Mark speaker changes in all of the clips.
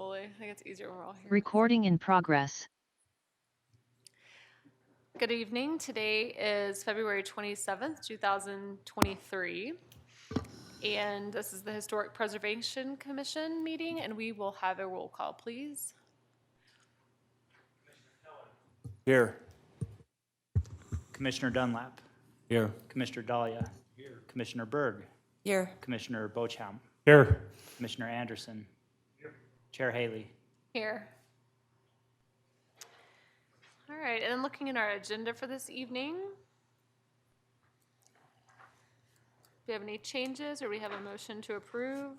Speaker 1: hopefully. I think it's easier when we're all here.
Speaker 2: Recording in progress.
Speaker 1: Good evening. Today is February 27th, 2023. And this is the Historic Preservation Commission meeting, and we will have a roll call, please.
Speaker 3: Here.
Speaker 4: Commissioner Dunlap.
Speaker 3: Here.
Speaker 4: Commissioner Dahlia. Here. Commissioner Berg.
Speaker 5: Here.
Speaker 4: Commissioner Bocham.
Speaker 3: Here.
Speaker 4: Commissioner Anderson. Here. Chair Haley.
Speaker 1: Here. All right, and then looking at our agenda for this evening. Do we have any changes, or we have a motion to approve?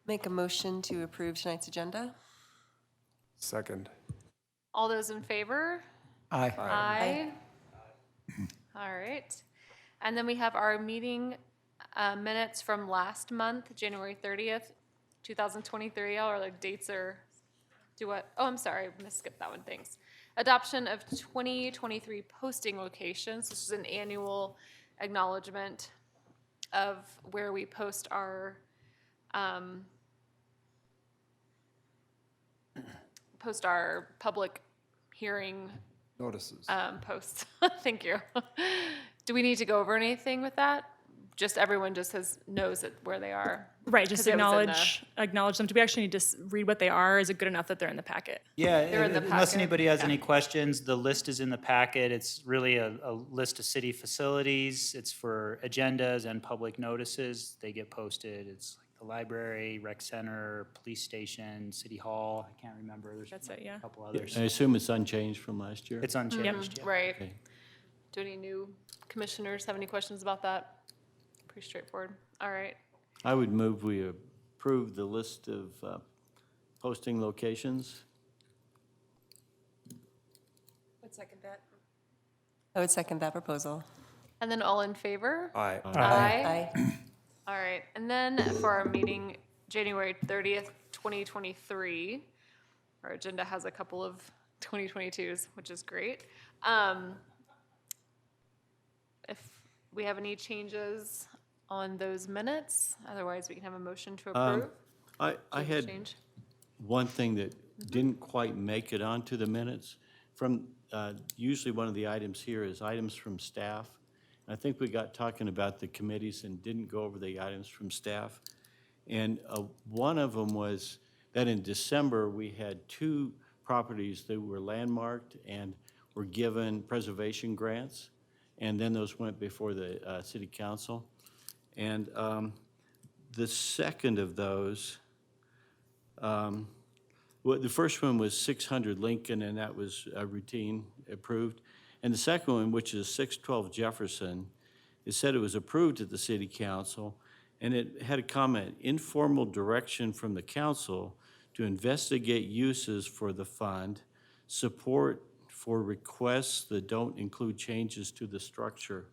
Speaker 5: Make a motion to approve tonight's agenda.
Speaker 3: Second.
Speaker 1: All those in favor?
Speaker 3: Aye.
Speaker 1: Aye. All right. And then we have our meeting minutes from last month, January 30th, 2023. All our dates are, do what? Oh, I'm sorry, I'm gonna skip that one, thanks. Adoption of 2023 posting locations. This is an annual acknowledgement of where we post our public hearing
Speaker 3: Notices.
Speaker 1: posts. Thank you. Do we need to go over anything with that? Just everyone just knows where they are.
Speaker 6: Right, just
Speaker 1: 'Cause it was in
Speaker 6: acknowledge them. Do we actually need to read what they are? Is it good enough that they're in the packet?
Speaker 4: Yeah,
Speaker 1: They're in the
Speaker 4: unless
Speaker 1: packet.
Speaker 4: anybody has any questions, the list is in the packet. It's really a list of city facilities. It's for agendas and public notices. They get posted. It's like the library, rec center, police station, city hall. I can't remember. There's
Speaker 6: That's it, yeah.
Speaker 4: a couple others.
Speaker 7: I assume it's unchanged from last year?
Speaker 4: It's unchanged, yeah.
Speaker 1: Right.
Speaker 7: Okay.
Speaker 1: Do any new commissioners have any questions about that? Pretty straightforward. All right.
Speaker 7: I would move we approve the list of posting locations.
Speaker 5: Would second that. I would second that proposal.
Speaker 1: And then all in favor?
Speaker 3: Aye.
Speaker 1: Aye.
Speaker 5: Aye.
Speaker 1: All right. And then for our meeting, January 30th, 2023, our agenda has a couple of 2022s, which is great. If we have any changes on those minutes, otherwise we can have a motion to approve.
Speaker 7: I had
Speaker 1: Change.
Speaker 7: one thing that didn't quite make it onto the minutes. From, usually one of the items here is items from staff. I think we got talking about the committees and didn't go over the items from staff. And one of them was that in December, we had 2 properties that were landmarked and were given preservation grants. And then those went before the city council. And the second of those, well, the first one was 600 Lincoln, and that was routine approved. And the second one, which is 612 Jefferson, it said it was approved at the city council, and it had a comment, informal direction from the council to investigate uses for the fund, support for requests that don't include changes to the structure.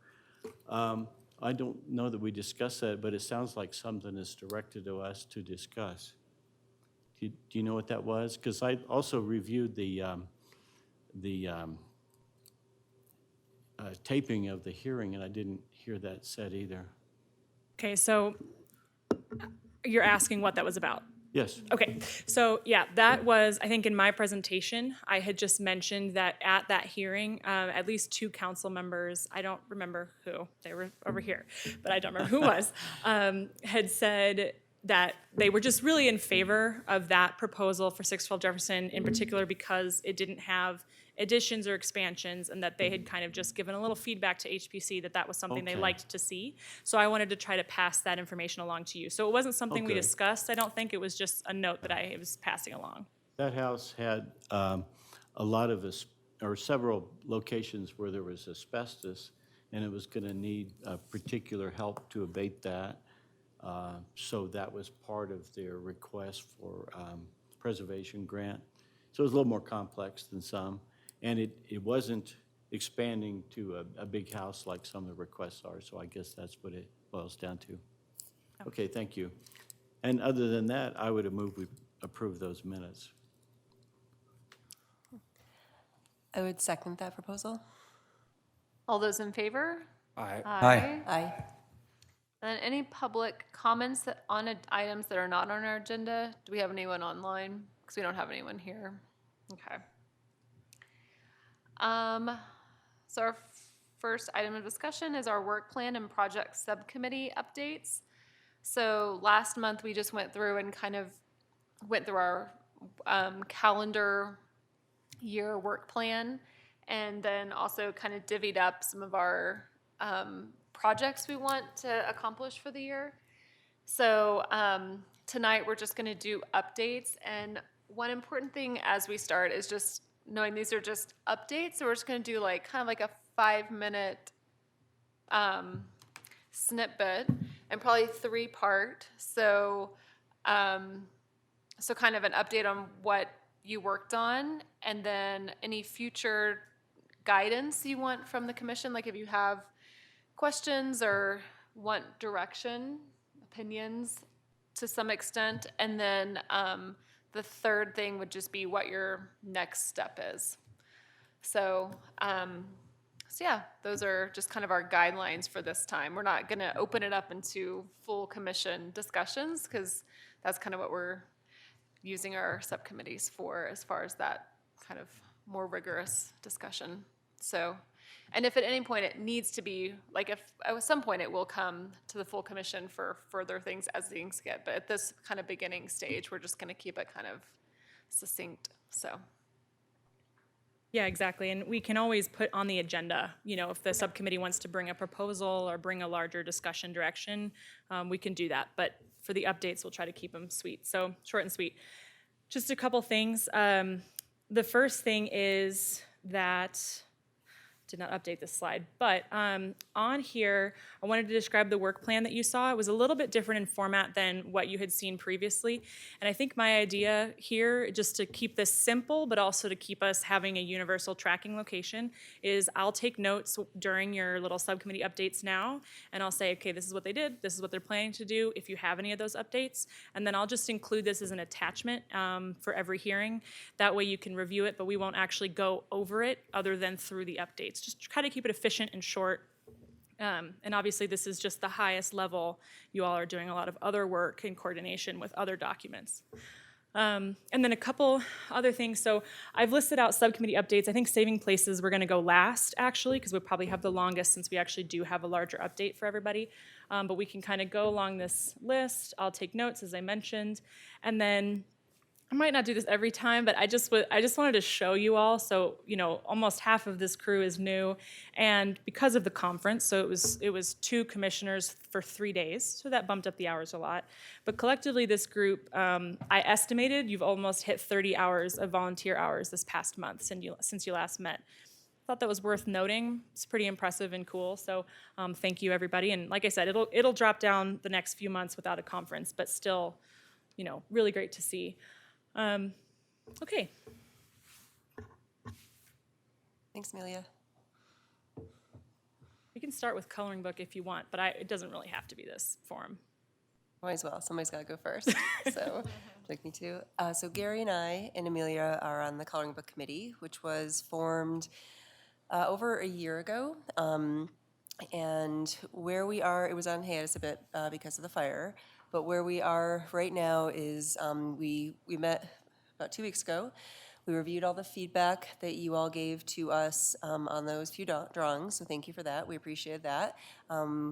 Speaker 7: I don't know that we discussed that, but it sounds like something is directed to us to discuss. Do you know what that was? Because I also reviewed the taping of the hearing, and I didn't hear that said either.
Speaker 6: Okay, so you're asking what that was about?
Speaker 7: Yes.
Speaker 6: Okay, so yeah, that was, I think in my presentation, I had just mentioned that at that hearing, at least 2 council members, I don't remember who, they were over here, but I don't remember who was, had said that they were just really in favor of that proposal for 612 Jefferson in particular because it didn't have additions or expansions, and that they had kind of just given a little feedback to HPC that that was something they
Speaker 7: Okay.
Speaker 6: liked to see. So I wanted to try to pass that information along to you. So it wasn't something we
Speaker 7: Okay.
Speaker 6: discussed, I don't think. It was just a note that I was passing along.
Speaker 7: That house had a lot of, or several locations where there was asbestos, and it was going to need particular help to abate that. So that was part of their request for preservation grant. So it was a little more complex than some, and it wasn't expanding to a big house like some of the requests are, so I guess that's what it boils down to. Okay, thank you. And other than that, I would have moved we approve those minutes.
Speaker 5: I would second that proposal.
Speaker 1: All those in favor?
Speaker 3: Aye.
Speaker 1: Aye.
Speaker 5: Aye.
Speaker 1: And any public comments on items that are not on our agenda? Do we have anyone online? Because we don't have anyone here. Okay. So our first item of discussion is our work plan and project subcommittee updates. So last month, we just went through and kind of went through our calendar year work plan, and then also kind of divvied up some of our projects we want to accomplish for the year. So tonight, we're just going to do updates, and one important thing as we start is just knowing these are just updates, so we're just going to do like kind of like a 5-minute snippet, and probably 3-part. So so kind of an update on what you worked on, and then any future guidance you want from the commission, like if you have questions or want direction, opinions to some extent. And then the third thing would just be what your next step is. So, so yeah, those are just kind of our guidelines for this time. We're not going to open it up into full commission discussions, because that's kind of what we're using our subcommittees for, as far as that kind of more rigorous discussion. So, and if at any point it needs to be, like if at some point it will come to the full commission for further things as things get, but at this kind of beginning stage, we're just going to keep it kind of succinct, so.
Speaker 6: Yeah, exactly. And we can always put on the agenda, you know, if the subcommittee wants to bring a proposal or bring a larger discussion direction, we can do that. But for the updates, we'll try to keep them sweet. So short and sweet. Just a couple things. The first thing is that, did not update this slide, but on here, I wanted to describe the work plan that you saw. It was a little bit different in format than what you had seen previously. And I think my idea here, just to keep this simple, but also to keep us having a universal tracking location, is I'll take notes during your little subcommittee updates now, and I'll say, okay, this is what they did, this is what they're planning to do, if you have any of those updates. And then I'll just include this as an attachment for every hearing. That way you can review it, but we won't actually go over it other than through the updates. Just try to keep it efficient and short. And obviously, this is just the highest level. You all are doing a lot of other work in coordination with other documents. And then a couple other things. So I've listed out subcommittee updates. I think Saving Places we're going to go last, actually, because we probably have the longest, since we actually do have a larger update for everybody. But we can kind of go along this list. I'll take notes, as I mentioned. And then I might not do this every time, but I just wanted to show you all. So, you know, almost half of this crew is new, and because of the conference, so it was 2 commissioners for 3 days, so that bumped up the hours a lot. But collectively, this group, I estimated you've almost hit 30 hours of volunteer hours this past month since you last met. Thought that was worth noting. It's pretty impressive and cool. So thank you, everybody. And like I said, it'll drop down the next few months without a conference, but still, you know, really great to see. Okay.
Speaker 5: Thanks, Amelia.
Speaker 6: We can start with coloring book if you want, but it doesn't really have to be this form.
Speaker 5: Might as well. Somebody's got to go first. So, like me too. So Gary and I and Amelia are on the coloring book committee, which was formed over a year ago. And where we are, it was on hiatus a bit because of the fire. But where we are right now is we met about 2 weeks ago. We reviewed all the feedback that you all gave to us on those few drawings, so thank you for that. We appreciated that.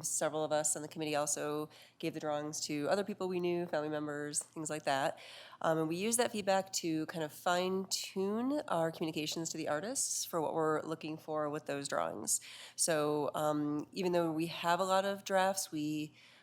Speaker 5: Several of us on the committee also gave the drawings to other people we knew, family members, things like that. And we used that feedback to kind of fine-tune our communications to the artists for what we're looking for with those drawings. So even though we have a lot of drafts,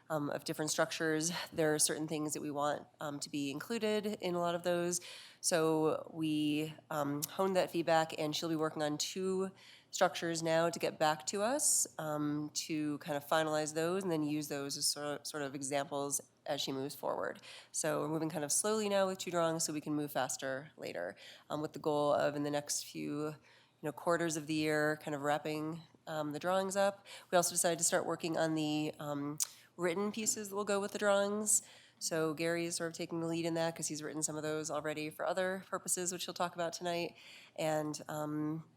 Speaker 5: of different structures, there are certain things that we want to be included in a lot of those. So we honed that feedback, and she'll be working on 2 structures now to get back to us to kind of finalize those and then use those as sort of examples as she moves forward. So we're moving kind of slowly now with 2 drawings so we can move faster later, with the goal of in the next few quarters of the year kind of wrapping the drawings up. We also decided to start working on the written pieces that will go with the drawings. So Gary is sort of taking the lead in that because he's written some of those already for other purposes, which he'll talk about tonight. And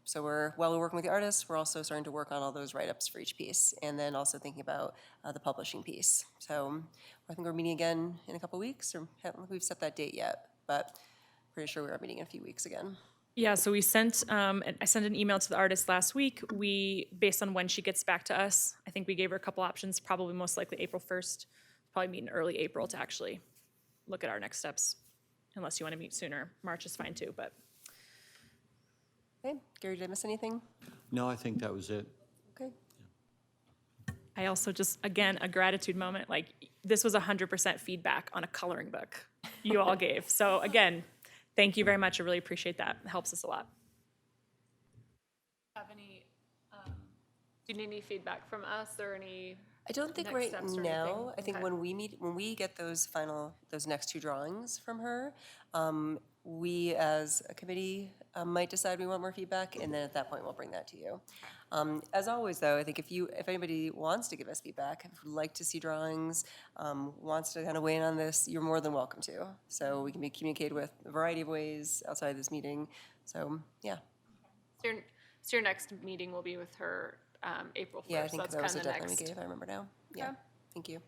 Speaker 5: so while we're working with the artists, we're also starting to work on all those write-ups for each piece, and then also thinking about the publishing piece. So I think we're meeting again in a couple weeks, or I don't think we've set that date yet, but pretty sure we are meeting in a few weeks again.
Speaker 6: Yeah, so we sent, I sent an email to the artist last week. Based on when she gets back to us, I think we gave her a couple options, probably most likely April 1st. Probably meet in early April to actually look at our next steps, unless you want to meet sooner. March is fine too, but.
Speaker 5: Okay, Gary, did I miss anything?
Speaker 7: No, I think that was it.
Speaker 5: Okay.
Speaker 6: I also just, again, a gratitude moment, like, this was 100% feedback on a coloring book you all gave. So again, thank you very much. I really appreciate that. It helps us a lot.
Speaker 1: Have any, do you need any feedback from us or any?
Speaker 5: I don't think
Speaker 1: Next
Speaker 5: right
Speaker 1: steps or
Speaker 5: now.
Speaker 1: anything?
Speaker 5: I think
Speaker 1: Okay.
Speaker 5: when we get those next two drawings from her, we as a committee might decide we want more feedback, and then at that point, we'll bring that to you. As always, though, I think if anybody wants to give us feedback, would like to see drawings, wants to kind of weigh in on this, you're more than welcome to. So we can be communicated with a variety of ways outside of this meeting. So, yeah.
Speaker 1: So your next meeting will be with her April 1st.
Speaker 5: Yeah, I think
Speaker 1: That's
Speaker 5: that was
Speaker 1: kind
Speaker 5: the
Speaker 1: of
Speaker 5: deadline we
Speaker 1: next.
Speaker 5: gave, I remember now. Yeah,
Speaker 1: Okay.
Speaker 5: thank you.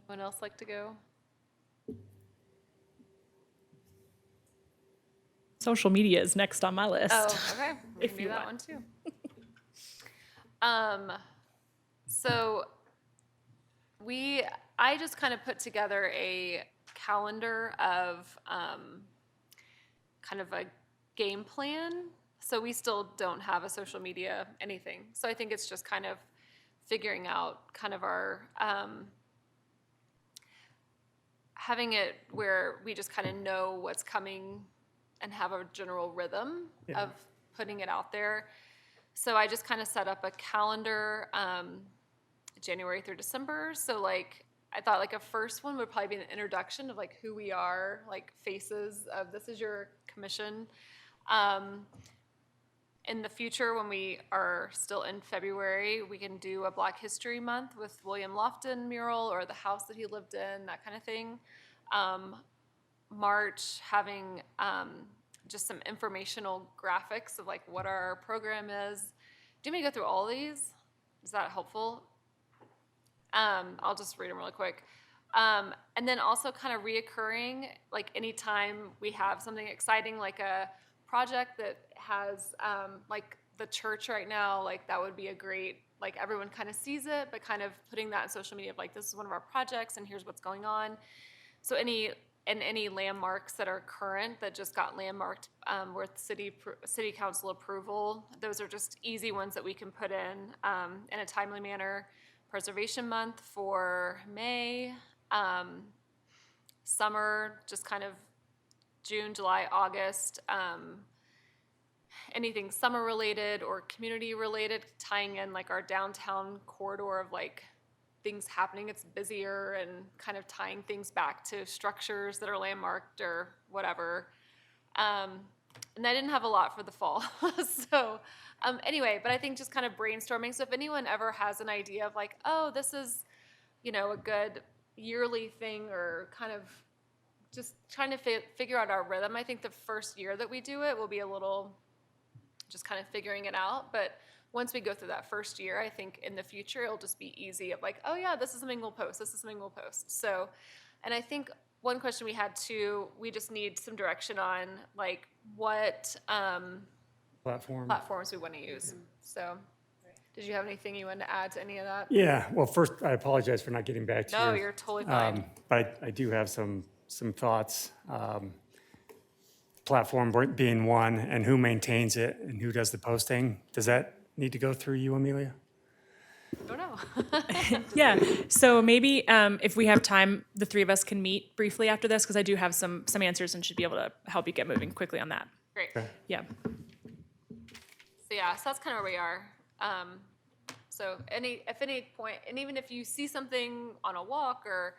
Speaker 1: Anyone else like to go?
Speaker 6: Social media is next on my list.
Speaker 1: Oh, okay. We
Speaker 6: If
Speaker 1: can do
Speaker 6: you
Speaker 1: that
Speaker 6: want.
Speaker 1: one too. So I just kind of put together a calendar of kind of a game plan. So we still don't have a social media anything. So I think it's just kind of figuring out kind of our having it where we just kind of know what's coming and have a general rhythm of putting it out there. So I just kind of set up a calendar, January through December. So like, I thought like a first one would probably be an introduction of like who we are, like faces of this is your commission. In the future, when we are still in February, we can do a Black History Month with William Lofton mural or the house that he lived in, that kind of thing. March, having just some informational graphics of like what our program is. Do you want me to go through all these? Is that helpful? I'll just read them really quick. And then also kind of reoccurring, like anytime we have something exciting, like a project that has, like the church right now, like that would be a great, like everyone kind of sees it, but kind of putting that on social media of like, this is one of our projects and here's what's going on. So any landmarks that are current that just got landmarked with city council approval, those are just easy ones that we can put in a timely manner. Preservation Month for May, summer, just kind of June, July, August, anything summer related or community related, tying in like our downtown corridor of like things happening, it's busier, and kind of tying things back to structures that are landmarked or whatever. And I didn't have a lot for the fall. So anyway, but I think just kind of brainstorming. So if anyone ever has an idea of like, oh, this is, you know, a good yearly thing, or kind of just trying to figure out our rhythm. I think the first year that we do it will be a little just kind of figuring it out. But once we go through that first year, I think in the future, it'll just be easy of like, oh yeah, this is something we'll post. This is something we'll post. So, and I think one question we had too, we just need some direction on like what platforms we want to use. So did you have anything you wanted to add to any of that?
Speaker 2: Yeah, well, first, I apologize for not getting back to you.
Speaker 1: No, you're totally fine.
Speaker 2: But I do have some thoughts. Platform being one, and who maintains it and who does the posting. Does that need to go through you, Amelia?
Speaker 1: I don't know.
Speaker 6: Yeah, so maybe if we have time, the three of us can meet briefly after this, because I do have some answers and should be able to help you get moving quickly on that.
Speaker 1: Great.
Speaker 6: Yeah.
Speaker 1: So yeah, so that's kind of where we are. So if any point, and even if you see something on a walk or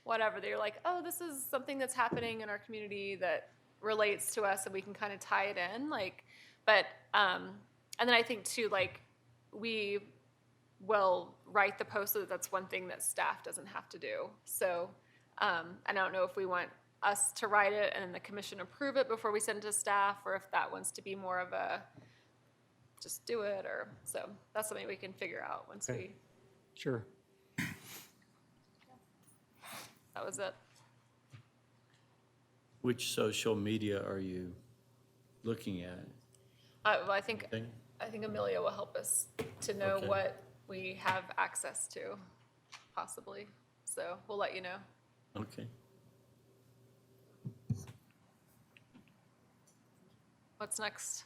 Speaker 1: whatever, that you're like, oh, this is something that's happening in our community that relates to us, and we can kind of tie it in, like, but, and then I think too, like, we will write the post, so that's one thing that staff doesn't have to do. So, and I don't know if we want us to write it and then the commission approve it before we send it to staff, or if that wants to be more of a, just do it, or, so that's something we can figure out once
Speaker 2: Okay. Sure.
Speaker 1: that was it.
Speaker 7: Which social media are you looking at?
Speaker 1: Well, I think Amelia will help us to know
Speaker 7: Okay.
Speaker 1: what we have access to, possibly. So we'll let you know.
Speaker 7: Okay.
Speaker 1: What's next?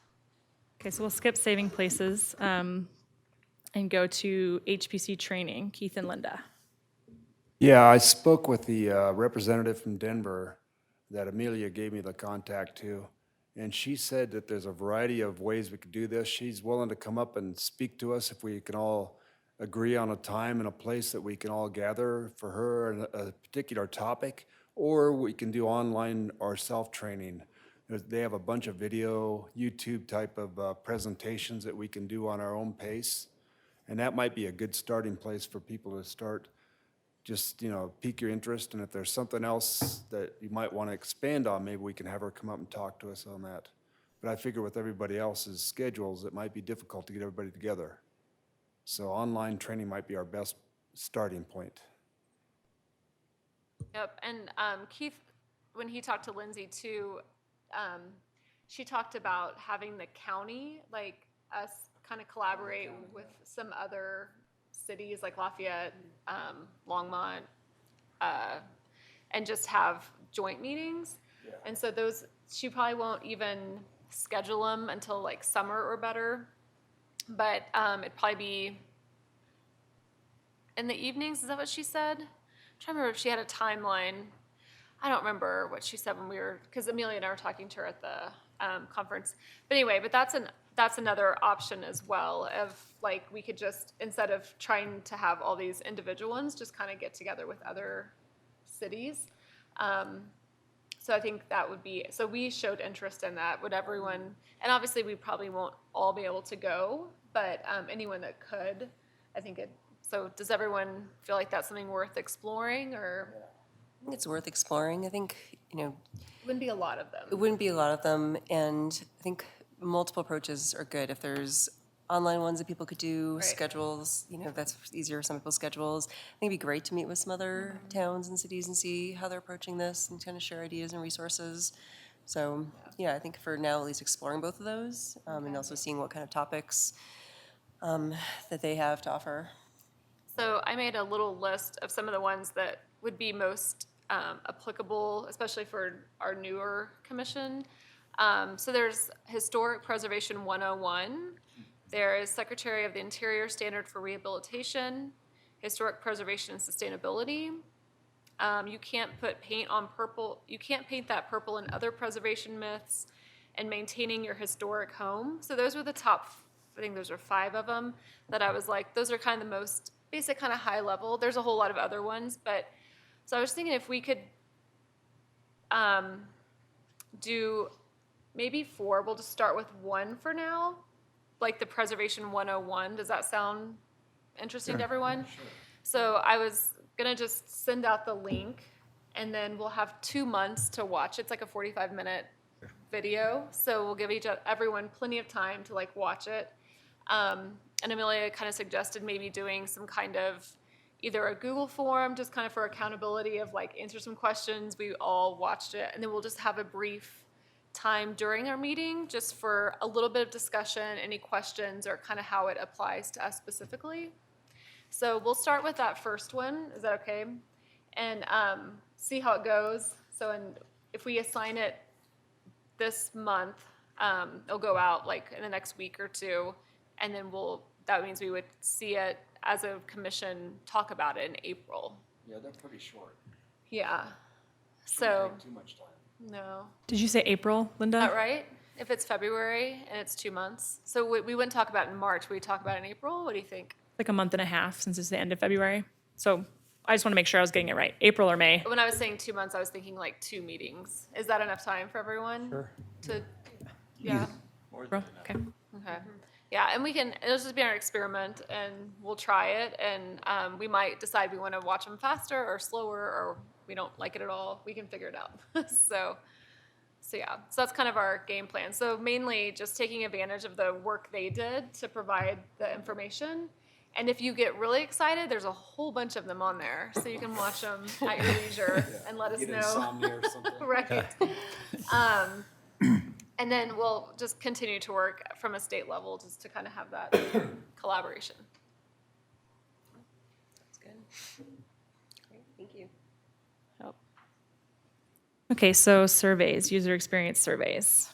Speaker 6: Okay, so we'll skip saving places and go to HPC training. Keith and Linda.
Speaker 3: Yeah, I spoke with the representative from Denver that Amelia gave me the contact to, and she said that there's a variety of ways we could do this. She's willing to come up and speak to us if we can all agree on a time and a place that we can all gather for her and a particular topic, or we can do online or self-training. They have a bunch of video, YouTube type of presentations that we can do on our own pace, and that might be a good starting place for people to start. Just, pique your interest, and if there's something else that you might want to expand on, maybe we can have her come up and talk to us on that. But I figure with everybody else's schedules, it might be difficult to get everybody together. So online training might be our best starting point.
Speaker 1: Yep, and Keith, when he talked to Lindsay too, she talked about having the county, like us, kind of collaborate with some other cities like Lafayette, Longmont, and just have joint meetings. And so those, she probably won't even schedule them until like summer or better. But it'd probably be in the evenings, is that what she said? I'm trying to remember if she had a timeline. I don't remember what she said when we were, because Amelia and I were talking to her at the conference. But anyway, but that's another option as well, of like, we could just, instead of trying to have all these individual ones, just kind of get together with other cities. So I think that would be, so we showed interest in that. Would everyone, and obviously we probably won't all be able to go, but anyone that could, I think it, so does everyone feel like that's something worth exploring, or?
Speaker 5: I think it's worth exploring. I think,
Speaker 1: It wouldn't be a lot of
Speaker 5: it
Speaker 1: them.
Speaker 5: wouldn't be a lot of them, and I think multiple approaches are good. If there's online ones that people could do,
Speaker 1: Right.
Speaker 5: schedules, that's easier, some people's schedules. I think it'd be great to meet with some other towns and cities and see how they're approaching this and kind of share ideas and resources. So, yeah, I think for now, at least exploring both of those, and also seeing what kind of topics that they have to offer.
Speaker 1: So I made a little list of some of the ones that would be most applicable, especially for our newer commission. So there's Historic Preservation 101. There is Secretary of the Interior Standard for Rehabilitation, Historic Preservation and Sustainability. You can't put paint on purple, you can't paint that purple and other preservation myths, and maintaining your historic home. So those were the top, I think those are 5 of them that I was like, those are kind of the most basic, kind of high level. There's a whole lot of other ones, but so I was thinking if we could do maybe 4, we'll just start with 1 for now, like the Preservation 101. Does that sound interesting to everyone? Sure. So I was gonna just send out the link, and then we'll have 2 months to watch. It's like a 45-minute video, so we'll give everyone plenty of time to like watch it. And Amelia kind of suggested maybe doing some kind of either a Google form, just kind of for accountability of like answer some questions. We all watched it, and then we'll just have a brief time during our meeting just for a little bit of discussion, any questions, or kind of how it applies to us specifically. So we'll start with that first one. Is that okay? And see how it goes. So if we assign it this month, it'll go out like in the next week or 2, and then that means we would see it as a commission, talk about it in April.
Speaker 3: Yeah, they're pretty short.
Speaker 1: Yeah. So,
Speaker 3: Too much time.
Speaker 1: no.
Speaker 6: Did you say April, Linda?
Speaker 1: Is that right? If it's February and it's 2 months. So we wouldn't talk about it in March. We talk about it in April. What do you think?
Speaker 6: Like a month and a half since it's the end of February. So I just want to make sure I was getting it right. April or May.
Speaker 1: When I was saying 2 months, I was thinking like 2 meetings. Is that enough time for everyone?
Speaker 2: Sure.
Speaker 1: Yeah.
Speaker 6: April? Okay.
Speaker 1: Okay. Yeah, and it'll just be our experiment, and we'll try it, and we might decide we want to watch them faster or slower, or we don't like it at all. We can figure it out. So yeah, so that's kind of our game plan. So mainly just taking advantage of the work they did to provide the information. And if you get really excited, there's a whole bunch of them on there, so you can watch them at your leisure and let us
Speaker 3: Get
Speaker 1: know.
Speaker 3: insomnia or something.
Speaker 1: Right. And then we'll just continue to work from a state level just to kind of have that collaboration.
Speaker 5: That's good. Great, thank you.
Speaker 1: Yep.
Speaker 6: Okay, so surveys, user experience surveys.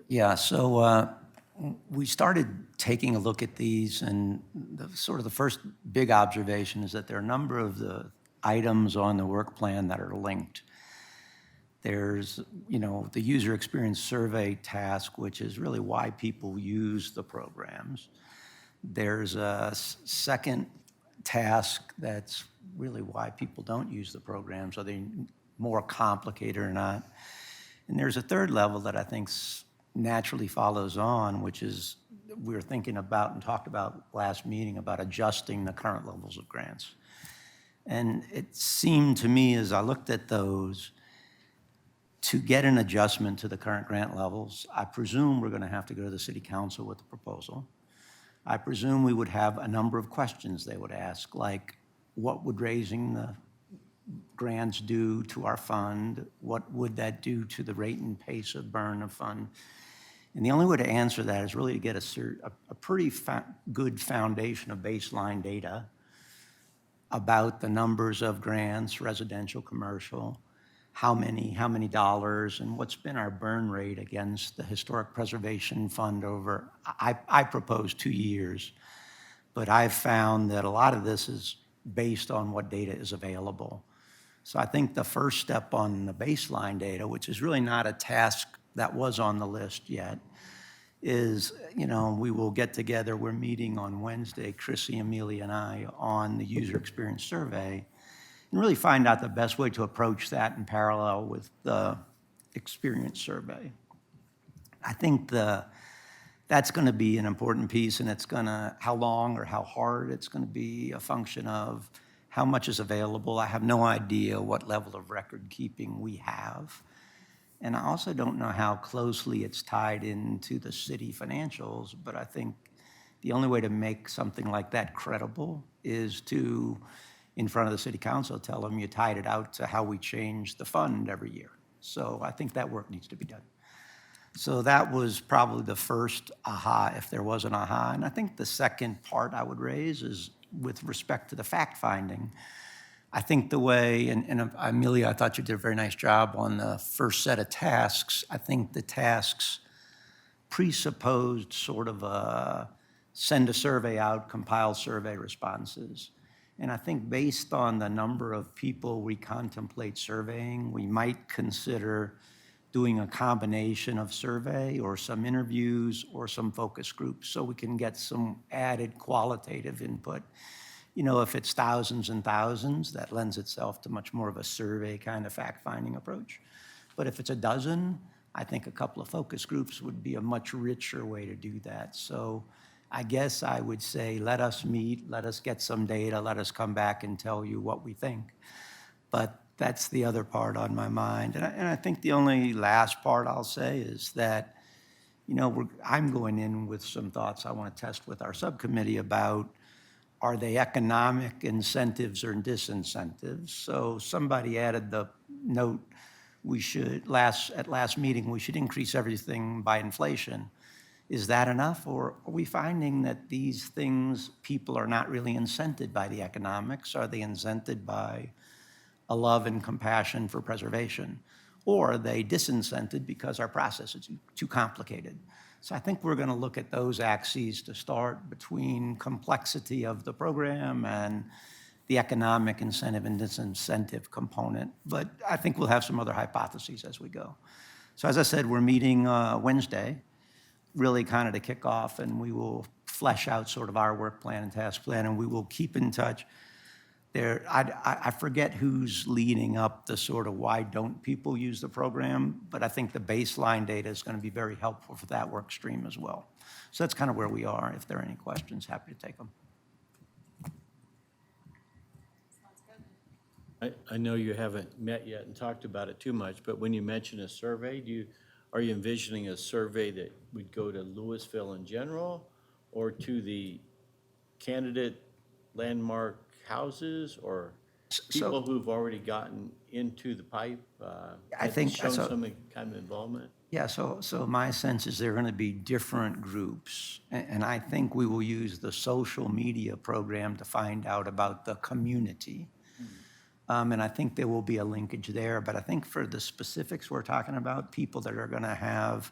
Speaker 8: Yeah, so we started taking a look at these, and sort of the first big observation is that there are a number of the items on the work plan that are linked. There's, the user experience survey task, which is really why people use the programs. There's a second task that's really why people don't use the programs. Are they more complicated or not? And there's a third level that I think naturally follows on, which is we were thinking about and talked about last meeting about adjusting the current levels of grants. And it seemed to me as I looked at those, to get an adjustment to the current grant levels, I presume we're going to have to go to the city council with a proposal. I presume we would have a number of questions they would ask, like what would raising the grants do to our fund? What would that do to the rate and pace of burn of fund? And the only way to answer that is really to get a pretty good foundation of baseline data about the numbers of grants, residential, commercial, how many dollars, and what's been our burn rate against the Historic Preservation Fund over, I propose 2 years, but I've found that a lot of this is based on what data is available. So I think the first step on the baseline data, which is really not a task that was on the list yet, is, we will get together, we're meeting on Wednesday, Chrissy, Amelia, and I, on the user experience survey, and really find out the best way to approach that in parallel with the experience survey. I think that's going to be an important piece, and how long or how hard it's going to be a function of how much is available. I have no idea what level of record keeping we have. And I also don't know how closely it's tied into the city financials, but I think the only way to make something like that credible is to, in front of the city council, tell them you tied it out to how we change the fund every year. So I think that work needs to be done. So that was probably the first aha, if there was an aha. And I think the second part I would raise is with respect to the fact-finding. I think the way, and Amelia, I thought you did a very nice job on the first set of tasks. I think the tasks presupposed sort of send a survey out, compile survey responses. And I think based on the number of people we contemplate surveying, we might consider doing a combination of survey or some interviews or some focus groups so we can get some added qualitative input. If it's thousands and thousands, that lends itself to much more of a survey kind of fact-finding approach. But if it's a dozen, I think a couple of focus groups would be a much richer way to do that. So I guess I would say, let us meet, let us get some data, let us come back and tell you what we think. But that's the other part on my mind. And I think the only last part I'll say is that, I'm going in with some thoughts I want to test with our subcommittee about, are they economic incentives or disincentives? So somebody added the note, at last meeting, we should increase everything by inflation. Is that enough? Or are we finding that these things, people are not really incented by the economics? Are they incented by a love and compassion for preservation? Or are they disincented because our process is too complicated? So I think we're going to look at those axes to start between complexity of the program and the economic incentive and disincentive component. But I think we'll have some other hypotheses as we go. So as I said, we're meeting Wednesday, really kind of to kick off, and we will flesh out sort of our work plan and task plan, and we will keep in touch. I forget who's leading up the sort of why don't people use the program, but I think the baseline data is going to be very helpful for that work stream as well. So that's kind of where we are. If there are any questions, happy to take them.
Speaker 7: I know you haven't met yet and talked about it too much, but when you mention a survey, are you envisioning a survey that would go to Louisville in general, or to the candidate landmark houses, or people who've already gotten into the pipe?
Speaker 8: I think
Speaker 7: shown
Speaker 8: so.
Speaker 7: some kind of involvement?
Speaker 8: Yeah, so my sense is there are going to be different groups, and I think we will use the social media program to find out about the community. And I think there will be a linkage there, but I think for the specifics we're talking about, people that are going to have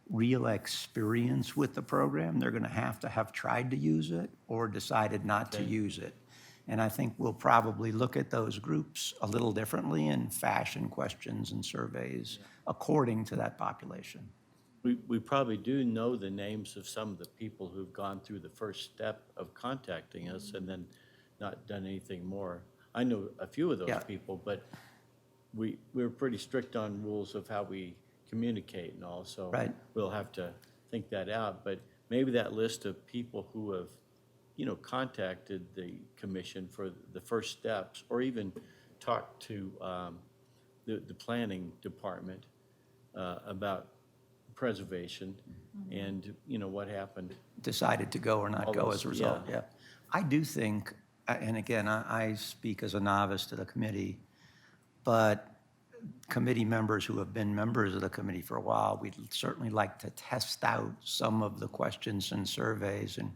Speaker 8: real experience with the program, they're going to have tried to use it or decided not to use it. And I think we'll probably look at those groups a little differently and fashion questions and surveys according to that population.
Speaker 7: We probably do know the names of some of the people who've gone through the first step of contacting us and then not done anything more. I know a few of those
Speaker 8: Yeah.
Speaker 7: people, but we're pretty strict on rules of how we communicate and all, so
Speaker 8: Right.
Speaker 7: we'll have to think that out. But maybe that list of people who have, contacted the commission for the first steps, or even talked to the planning department about preservation and, what happened.
Speaker 8: Decided to go or not
Speaker 7: All
Speaker 8: go
Speaker 7: those-
Speaker 8: as a result,
Speaker 7: yeah.
Speaker 8: yeah. I do think, and again, I speak as a novice to the committee, but committee members who have been members of the committee for a while, we'd certainly like to test out some of the questions and surveys and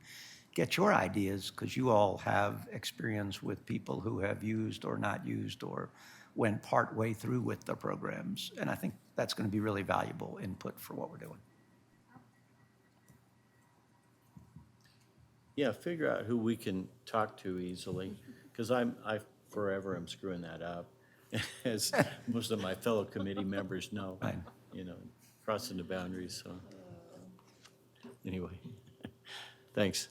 Speaker 8: get your ideas, because you all have experience with people who have used or not used or went part way through with the programs. And I think that's going to be really valuable input for what we're doing.
Speaker 7: Yeah, figure out who we can talk to easily, because I forever am screwing that up, as most of my fellow committee members know,
Speaker 8: Right.
Speaker 7: Crossing the boundaries, so. Anyway, thanks.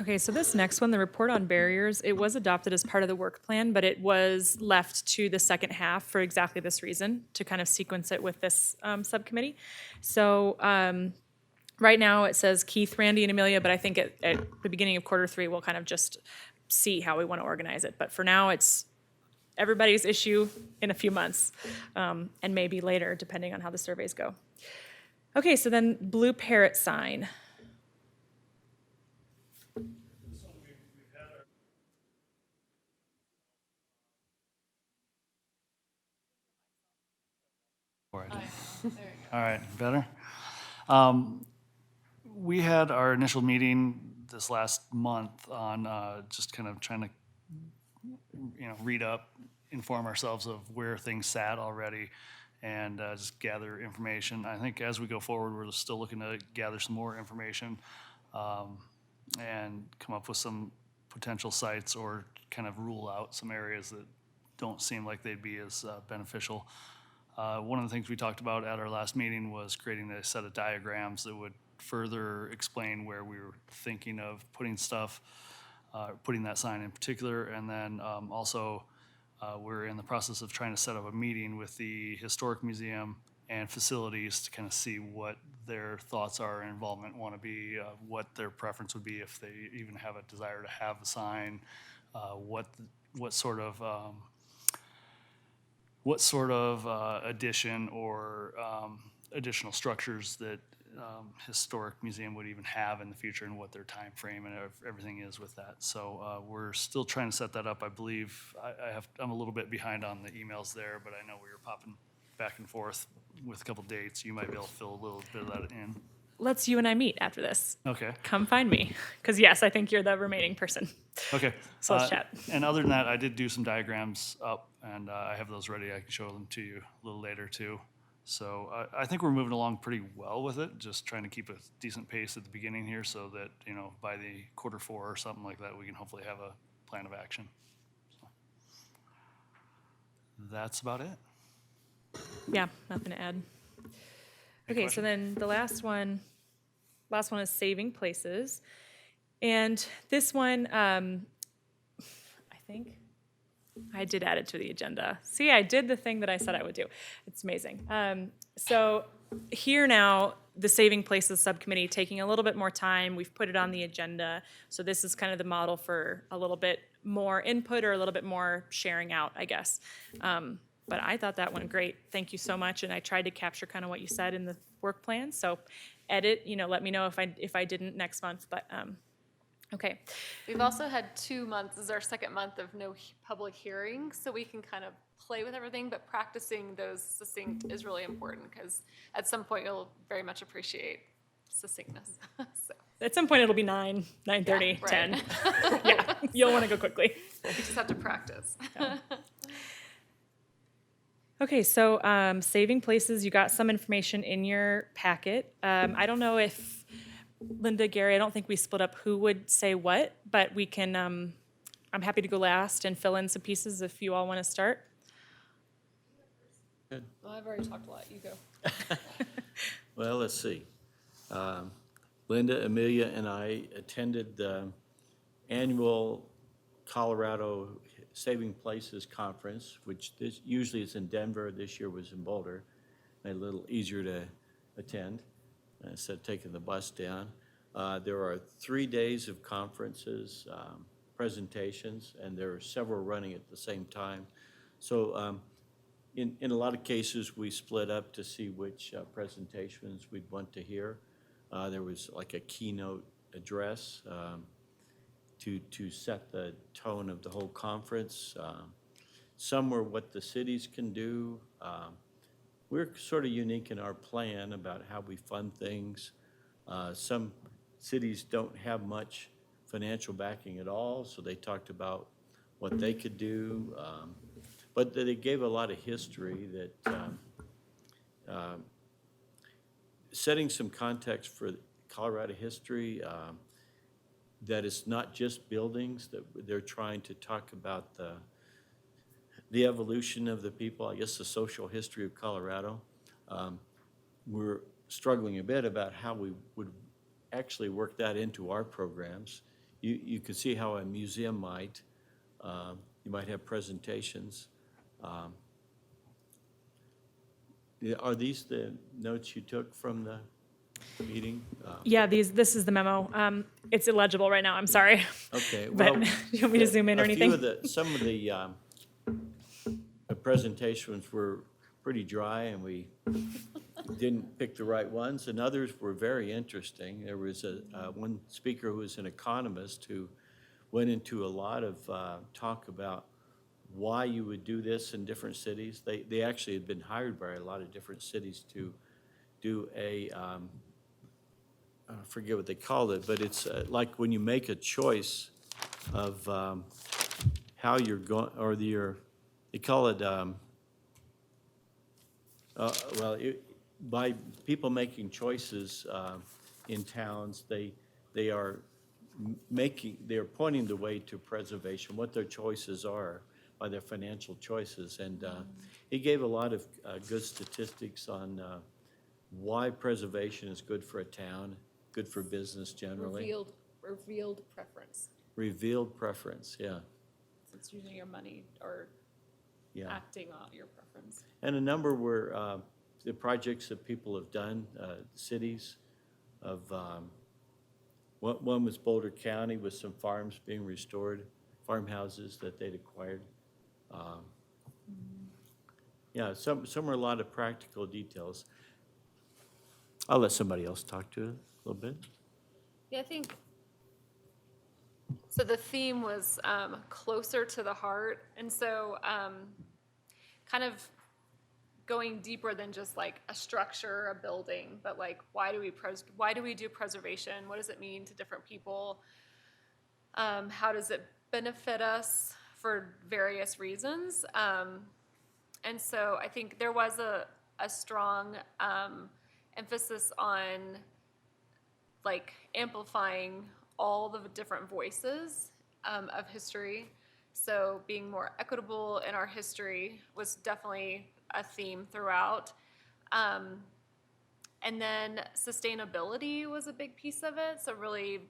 Speaker 6: Okay, so this next one, the report on barriers, it was adopted as part of the work plan, but it was left to the second half for exactly this reason, to kind of sequence it with this subcommittee. So right now it says Keith, Randy, and Amelia, but I think at the beginning of Q3, we'll kind of just see how we want to organize it. But for now, it's everybody's issue in a few months, and maybe later, depending on how the surveys go. Okay, so then blue parrot sign.
Speaker 9: All right, better? We had our initial meeting this last month on just kind of trying to, read up, inform ourselves of where things sat already, and just gather information. I think as we go forward, we're still looking to gather some more information and come up with some potential sites, or kind of rule out some areas that don't seem like they'd be as beneficial. One of the things we talked about at our last meeting was creating a set of diagrams that would further explain where we were thinking of putting stuff, putting that sign in particular. And then also, we're in the process of trying to set up a meeting with the Historic Museum and facilities to kind of see what their thoughts are and involvement want to be, what their preference would be if they even have a desire to have a sign, what sort of addition or additional structures that Historic Museum would even have in the future, and what their time frame and everything is with that. So we're still trying to set that up. I believe I'm a little bit behind on the emails there, but I know we were popping back and forth with a couple dates. You might be able to fill a little bit of that in.
Speaker 6: Let's you and I meet after this.
Speaker 9: Okay.
Speaker 6: Come find me, because yes, I think you're the remaining person.
Speaker 9: Okay.
Speaker 6: So let's chat.
Speaker 9: And other than that, I did do some diagrams up, and I have those ready. I can show them to you a little later too. So I think we're moving along pretty well with it, just trying to keep a decent pace at the beginning here, so that, by the Q4 or something like that, we can hopefully have a plan of action. So that's about it.
Speaker 6: Yeah, nothing to add. Okay, so then the last one is saving places. And this one, I think I did add it to the agenda. See, I did the thing that I said I would do. It's amazing. So here now, the Saving Places Subcommittee taking a little bit more time. We've put it on the agenda. So this is kind of the model for a little bit more input or a little bit more sharing out, I guess. But I thought that went great. Thank you so much. And I tried to capture kind of what you said in the work plan. So edit, let me know if I didn't next month. But okay.
Speaker 1: We've also had 2 months, this is our second month of no public hearings, so we can kind of play with everything, but practicing those succinct is really important, because at some point you'll very much appreciate succinctness. So,
Speaker 6: At some point it'll be 9, 9:30,
Speaker 1: right.
Speaker 6: 10. Yeah, you'll want to go quickly.
Speaker 1: we just have to practice.
Speaker 6: Okay, so Saving Places, you got some information in your packet. I don't know if Linda, Gary, I don't think we split up who would say what, but we can, I'm happy to go last and fill in some pieces if you all want to start.
Speaker 1: Well, I've already talked a lot, you go.
Speaker 7: Well, let's see. Linda, Amelia, and I attended the annual Colorado Saving Places Conference, which usually is in Denver. This year was in Boulder. Made it a little easier to attend instead of taking the bus down. There are 3 days of conferences, presentations, and there are several running at the same time. So in a lot of cases, we split up to see which presentations we'd want to hear. There was like a keynote address to set the tone of the whole conference. Some were what the cities can do. We're sort of unique in our plan about how we fund things. Some cities don't have much financial backing at all, so they talked about what they could do. But they gave a lot of history that setting some context for Colorado history, that it's not just buildings, that they're trying to talk about the evolution of the people, I guess the social history of Colorado. We're struggling a bit about how we would actually work that into our programs. You could see how a museum might. You might have presentations. Are these the notes you took from the meeting?
Speaker 6: Yeah, this is the memo. It's illegible right now, I'm sorry.
Speaker 7: Okay,
Speaker 6: But
Speaker 7: well.
Speaker 6: do you want me to zoom in or anything?
Speaker 7: Some of the presentations were pretty dry, and we didn't pick the right ones, and others were very interesting. There was one speaker who was an economist who went into a lot of talk about why you would do this in different cities. They actually had been hired by a lot of different cities to do I forget what they called it, but it's like when you make a choice of how you're going, or they call it, by people making choices in towns, they're pointing the way to preservation, what their choices are by their financial choices. And he gave a lot of good statistics on why preservation is good for a town, good for business generally.
Speaker 1: Revealed preference.
Speaker 7: Revealed preference, yeah.
Speaker 1: It's using your money or
Speaker 7: Yeah.
Speaker 1: acting on your preference.
Speaker 7: And a number were the projects that people have done, cities of, one was Boulder County with some farms being restored, farmhouses that they'd acquired. Yeah, some are a lot of practical details. I'll let somebody else talk to it a little bit.
Speaker 1: Yeah, I think, so the theme was closer to the heart, and so kind of going deeper than just like a structure, a building, but like why do we do preservation? What does it mean to different people? How does it benefit us for various reasons? And so I think there was a strong emphasis on like amplifying all the different voices of history. So being more equitable in our history was definitely a theme throughout. And then sustainability was a big piece of it. So really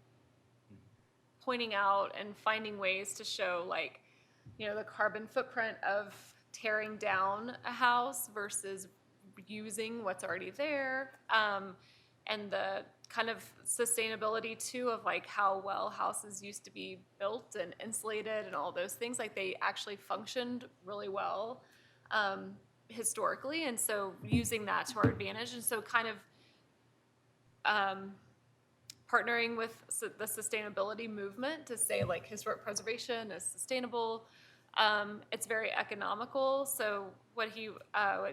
Speaker 1: pointing out and finding ways to show like, the carbon footprint of tearing down a house versus using what's already there, and the kind of sustainability too of like how well houses used to be built and insulated and all those things. Like they actually functioned really well historically, and so using that to our advantage, and so kind of partnering with the sustainability movement to say like historic preservation is sustainable. It's very economical. So what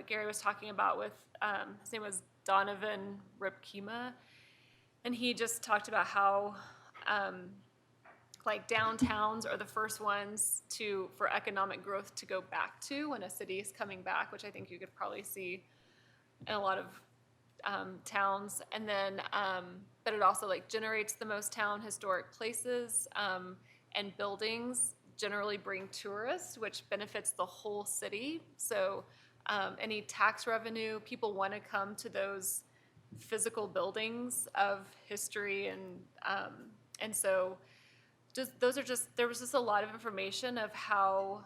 Speaker 1: Gary was talking about with, his name was Donovan Ripkema, and he just talked about how like downtowns are the first ones for economic growth to go back to when a city is coming back, which I think you could probably see in a lot of towns. And then, but it also like generates the most town historic places, and buildings generally bring tourists, which benefits the whole city. So any tax revenue, people want to come to those physical buildings of history, and so there was just a lot of information of how,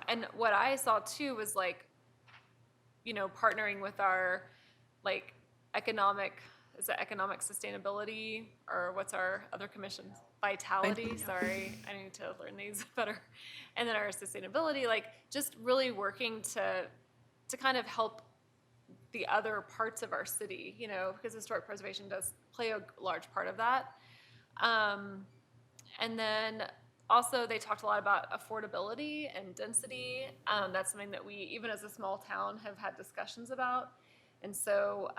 Speaker 1: and what I saw too was like, partnering with our like economic sustainability, or what's our other commission? Vitality, sorry, I need to learn these better. And then our sustainability, like just really working to kind of help the other parts of our city, because historic preservation does play a large part of that. And then also they talked a lot about affordability and density. That's something that we, even as a small town, have had discussions about. And so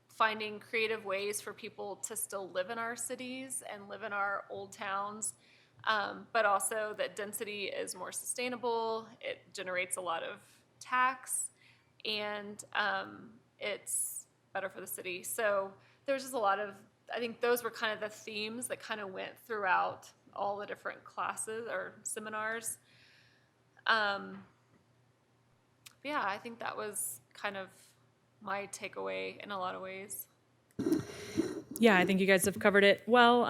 Speaker 1: finding creative ways for people to still live in our cities and live in our old towns, but also that density is more sustainable, it generates a lot of tax, and it's better for the city. So there's just a lot of, I think those were kind of the themes that kind of went throughout all the different classes or seminars. Yeah, I think that was kind of my takeaway in a lot of ways.
Speaker 6: Yeah, I think you guys have covered it well.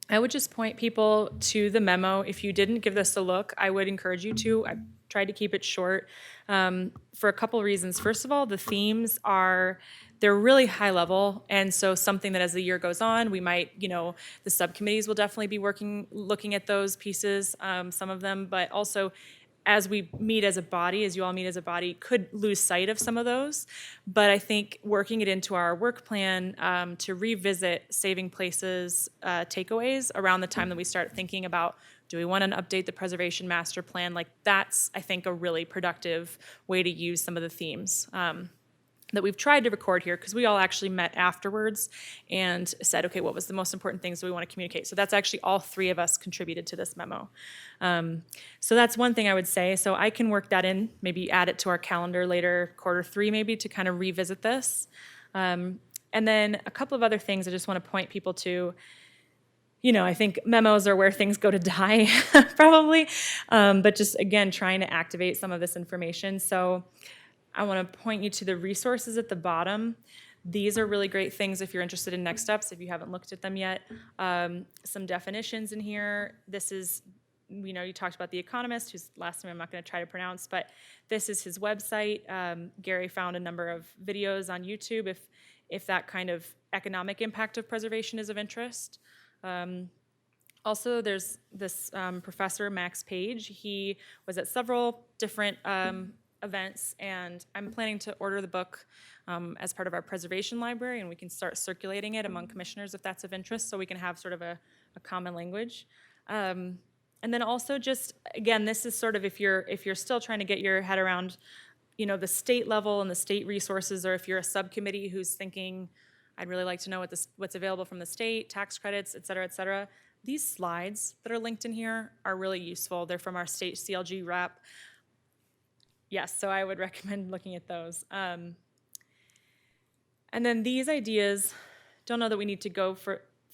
Speaker 6: I would just point people to the memo. If you didn't give this a look, I would encourage you to. I tried to keep it short for a couple reasons. First of all, the themes they're really high level, and so something that as the year goes on, we might, the subcommittees will definitely be looking at those pieces, some of them, but also as we meet as a body, as you all meet as a body, could lose sight of some of those. But I think working it into our work plan to revisit Saving Places takeaways around the time that we start thinking about, do we want to update the preservation master plan? Like that's, I think, a really productive way to use some of the themes that we've tried to record here, because we all actually met afterwards and said, okay, what was the most important things that we want to communicate? So that's actually all three of us contributed to this memo. So that's one thing I would say. So I can work that in, maybe add it to our calendar later, Q3 maybe, to kind of revisit this. And then a couple of other things I just want to point people to. I think memos are where things go to die, probably, but just, again, trying to activate some of this information. So I want to point you to the resources at the bottom. These are really great things if you're interested in next steps, if you haven't looked at them yet. Some definitions in here. This is, you talked about The Economist, whose last name I'm not going to try to pronounce, but this is his website. Gary found a number of videos on YouTube if that kind of economic impact of preservation is of interest. Also, there's this professor, Max Page. He was at several different events, and I'm planning to order the book as part of our preservation library, and we can start circulating it among commissioners if that's of interest, so we can have sort of a common language. And then also just, again, this is sort of if you're still trying to get your head around, the state level and the state resources, or if you're a subcommittee who's thinking, I'd really like to know what's available from the state, tax credits, et cetera, these slides that are linked in here are really useful. They're from our state CLG rep. Yes, so I would recommend looking at those. And then these ideas, don't know that we need to go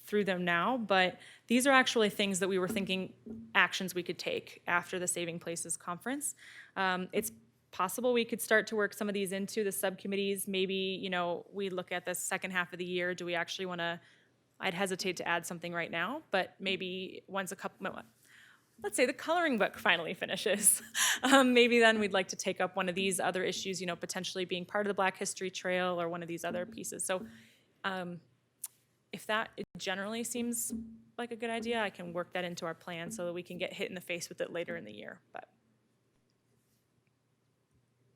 Speaker 6: through them now, but these are actually things that we were thinking actions we could take after the Saving Places conference. It's possible we could start to work some of these into the subcommittees. Maybe, we look at the second half of the year. Do we actually want to I'd hesitate to add something right now, but maybe once let's say the coloring book finally finishes. Maybe then we'd like to take up one of these other issues, potentially being part of the Black History Trail or one of these other pieces. So if that generally seems like a good idea, I can work that into our plan so that we can get hit in the face with it later in the year. But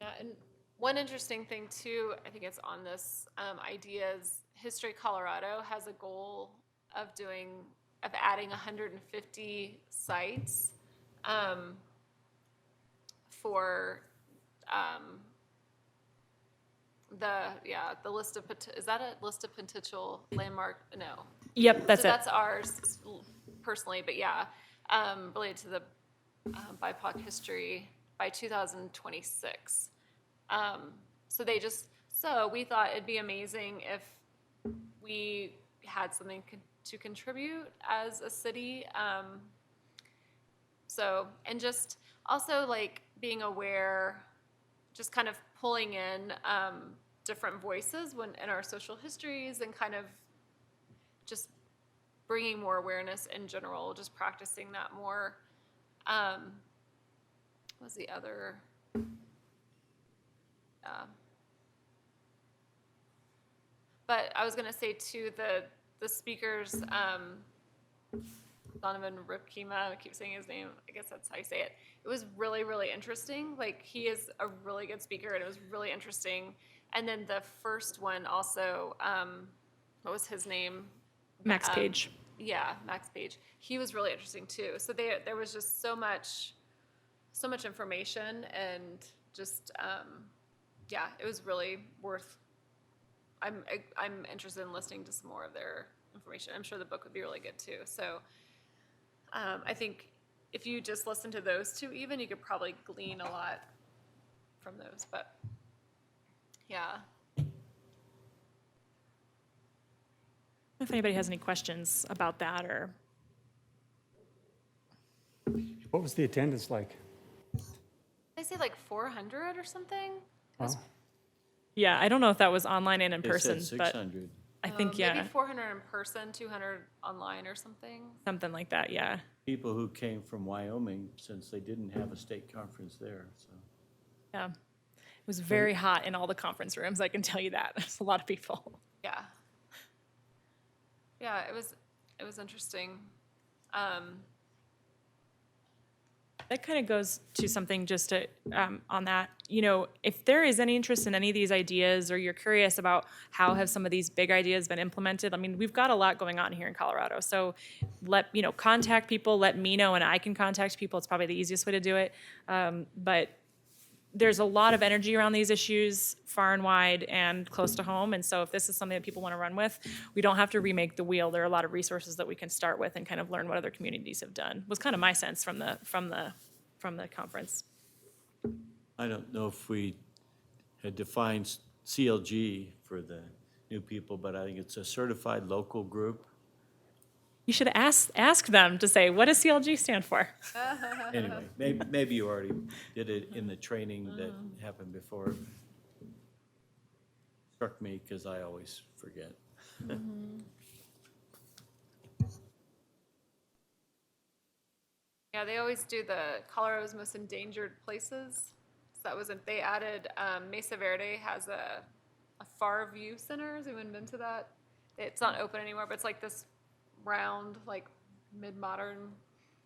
Speaker 1: Yeah, and one interesting thing too, I think it's on this ideas. History Colorado has a goal of adding 150 sites for the list of is that a list of potential landmark? No.
Speaker 6: yep, that's
Speaker 1: So
Speaker 6: it.
Speaker 1: that's ours personally, but yeah, related to the BIPOC history by 2026. So we thought it'd be amazing if we had something to contribute as a city. And just also like being aware, just kind of pulling in different voices in our social histories and kind of just bringing more awareness in general, just practicing that more. What was the other? But I was going to say too, the speakers, Donovan Ripkema, I keep saying his name, I guess that's how you say it. It was really, really interesting. Like, he is a really good speaker, and it was really interesting. And then the first one also, what was his name?
Speaker 6: Max Page.
Speaker 1: Yeah, Max Page. He was really interesting too. So there was just so much information, and just it was really worth. I'm interested in listening to some more of their information. I'm sure the book would be really good too. So I think if you just listen to those two, even you could probably glean a lot from those. But yeah.
Speaker 6: If anybody has any questions about that or.
Speaker 2: What was the attendance like?
Speaker 1: They say like 400 or something.
Speaker 6: Yeah, I don't know if that was online and in
Speaker 7: They
Speaker 6: person,
Speaker 7: said
Speaker 6: but
Speaker 7: 600.
Speaker 6: I think, yeah,
Speaker 1: Maybe 400 in person, 200 online or something.
Speaker 6: something like that, yeah.
Speaker 7: People who came from Wyoming, since they didn't have a state conference there, so.
Speaker 6: Yeah. It was very hot in all the conference rooms, I can tell you that. There's a lot of people.
Speaker 1: Yeah. Yeah, it was interesting.
Speaker 6: That kind of goes to something just to, on that, if there is any interest in any of these ideas, or you're curious about how have some of these big ideas been implemented, I mean, we've got a lot going on here in Colorado. So contact people, let me know, and I can contact people. It's probably the easiest way to do it. But there's a lot of energy around these issues, far and wide and close to home. And so if this is something that people want to run with, we don't have to remake the wheel. There are a lot of resources that we can start with and kind of learn what other communities have done. Was kind of my sense from the conference.
Speaker 7: I don't know if we had defined CLG for the new people, but I think it's a certified local group.
Speaker 6: You should ask them to say, what does CLG stand for?
Speaker 7: Anyway, maybe you already did it in the training that happened before. Struck me because I always forget.
Speaker 1: Yeah, they always do the Colorado's most endangered places. So that was they added Mesa Verde has a Far View Center. Has anyone been to that? It's not open anymore, but it's like this round, like mid-modern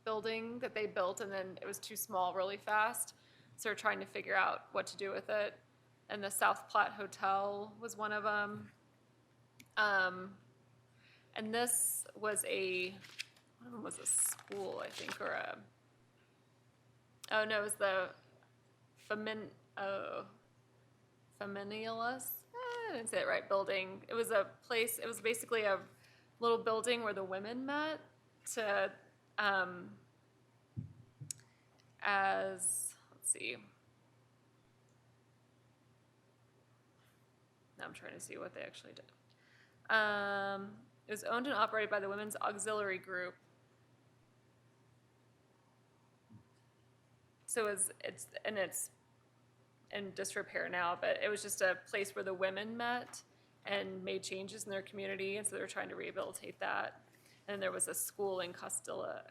Speaker 1: building that they built, and then it was too small really fast. So they're trying to figure out what to do with it. And the South Platte Hotel was one of them. And this was one of them was a school, I think, or it was the Feminilis, I didn't say it right, building. It was a place, it was basically a little building where the women met to, let's see. Now I'm trying to see what they actually did. It was owned and operated by the Women's Auxiliary Group. So it's in disrepair now, but it was just a place where the women met, and made changes in their community, and so they're trying to rehabilitate that. And there was a school in Castilla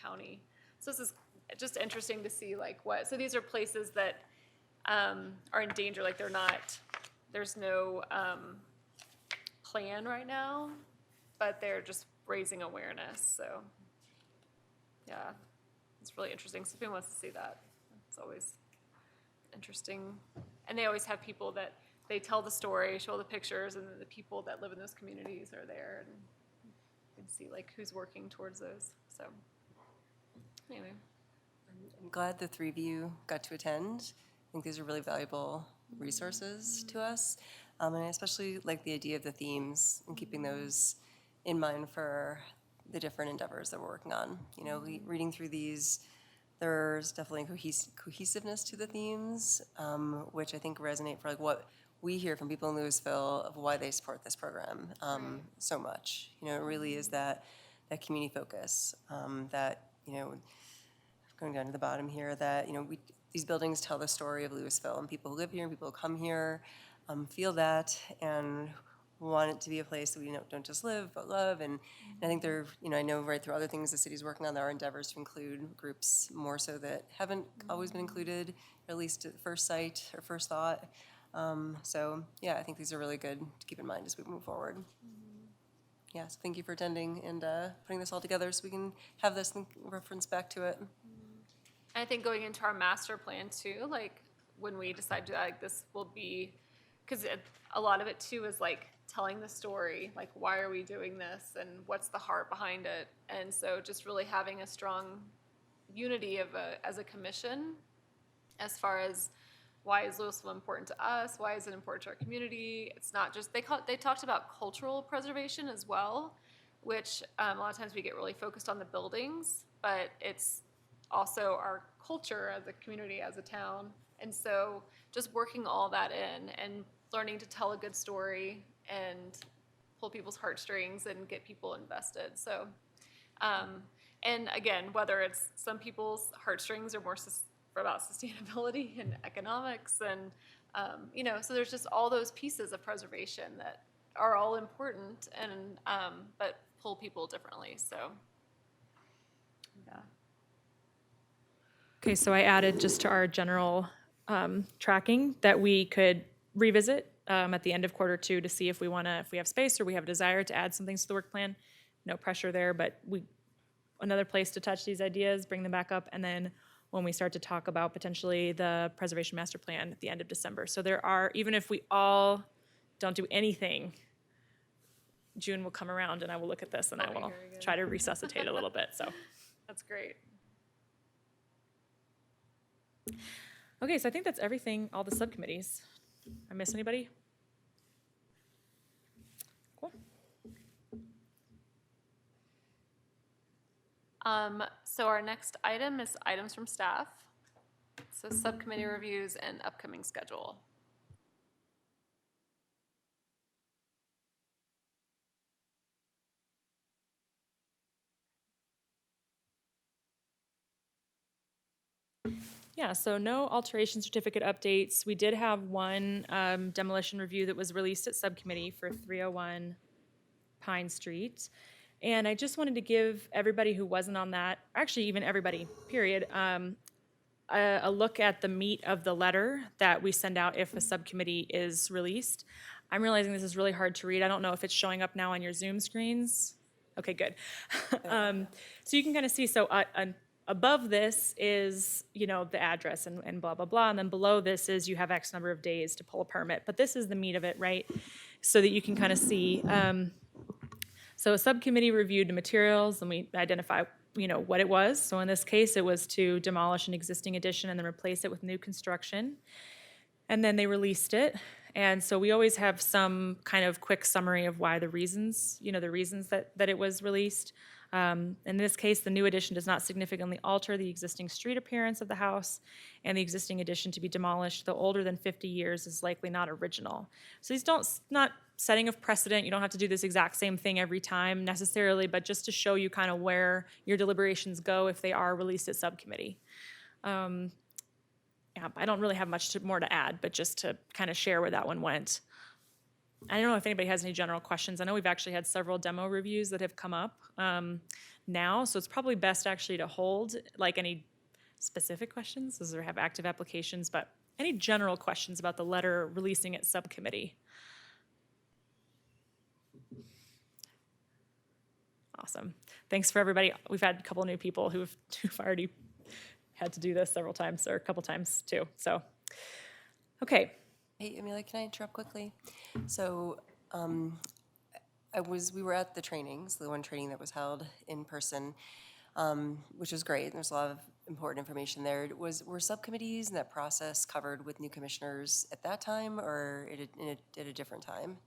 Speaker 1: County. So this is just interesting to see like what, so these are places that are in danger, like they're not, there's no plan right now, but they're just raising awareness, so, yeah, it's really interesting. So if anyone wants to see that, it's always interesting. And they always have people that, they tell the story, show the pictures, and then the people that live in those communities are there, and you can see like who's working towards those, so, anyway.
Speaker 5: I'm glad the three of you got to attend. I think these are really valuable resources to us. And I especially like the idea of the themes and keeping those in mind for the different endeavors that we're working on. You know, reading through these, there's definitely cohesiveness to the themes, which I think resonate for like what we hear from people in Louisville of why they support this program so much. You know, it really is that community focus, that, you know, going down to the bottom here, that, you know, these buildings tell the story of Louisville, and people who live here and people who come here feel that and want it to be a place that we don't just live but love. And I think there, you know, I know right through other things the city's working on, there are endeavors to include groups more so that haven't always been included, or at least at first sight or first thought. So yeah, I think these are really good to keep in mind as we move forward. Yes, thank you for attending and putting this all together so we can have this and reference back to it.
Speaker 1: I think going into our master plan too, like when we decide to, like this will be, because a lot of it too is like telling the story, like why are we doing this and what's the heart behind it. And so just really having a strong unity of as a commission as far as why is Louisville important to us, why is it important to our community. It's not just, they talked about cultural preservation as well, which a lot of times we get really focused on the buildings, but it's also our culture as a community, as a town. And so just working all that in and learning to tell a good story and pull people's heartstrings and get people invested. So, and again, whether it's some people's heartstrings are more about sustainability and economics and, you know, so there's just all those pieces of preservation that are all important and, but pull people differently, so, yeah.
Speaker 6: Okay, so I added just to our general tracking that we could revisit at the end of Q2 to see if we have space or we have a desire to add some things to the work plan. No pressure there, but another place to touch these ideas, bring them back up, and then when we start to talk about potentially the preservation master plan at the end of December. So there are, even if we all don't do anything, June will come around and I will look at this and I will try to resuscitate a little bit, so.
Speaker 1: That's great.
Speaker 6: Okay, so I think that's everything, all the subcommittees. I miss anybody? Cool.
Speaker 1: So our next item is items from staff. So subcommittee reviews and upcoming schedule.
Speaker 6: Yeah, so no alteration certificate updates. We did have one demolition review that was released at subcommittee for 301 Pine Street. And I just wanted to give everybody who wasn't on that, actually even everybody, period, a look at the meat of the letter that we send out if a subcommittee is released. I'm realizing this is really hard to read. I don't know if it's showing up now on your Zoom screens. Okay, good. So you can kind of see, so above this is, you know, the address and blah, blah, blah. And then below this is you have X number of days to pull a permit. But this is the meat of it, right? So that you can kind of see. So a subcommittee reviewed the materials and we identify, you know, what it was. So in this case, it was to demolish an existing addition and then replace it with new construction. And then they released it. And so we always have some kind of quick summary of why the reasons, you know, the reasons that it was released. In this case, the new addition does not significantly alter the existing street appearance of the house, and the existing addition to be demolished, though older than 50 years, is likely not original. So these not setting of precedent. You don't have to do this exact same thing every time necessarily, but just to show you kind of where your deliberations go if they are released at subcommittee. Yeah, I don't really have much more to add, but just to kind of share where that one went. I don't know if anybody has any general questions. I know we've actually had several demo reviews that have come up now, so it's probably best actually to hold like any specific questions, as we have active applications, but any general questions about the letter releasing its subcommittee? Awesome. Thanks for everybody. We've had a couple new people who've already had to do this several times, or a couple times too, so. Okay,
Speaker 5: Hey, Amelia, can I interrupt quickly? So, we were at the trainings, the one training that was held in person, which was great. There's a lot of important information there. Were subcommittees and that process covered with new commissioners at that time or at a different time?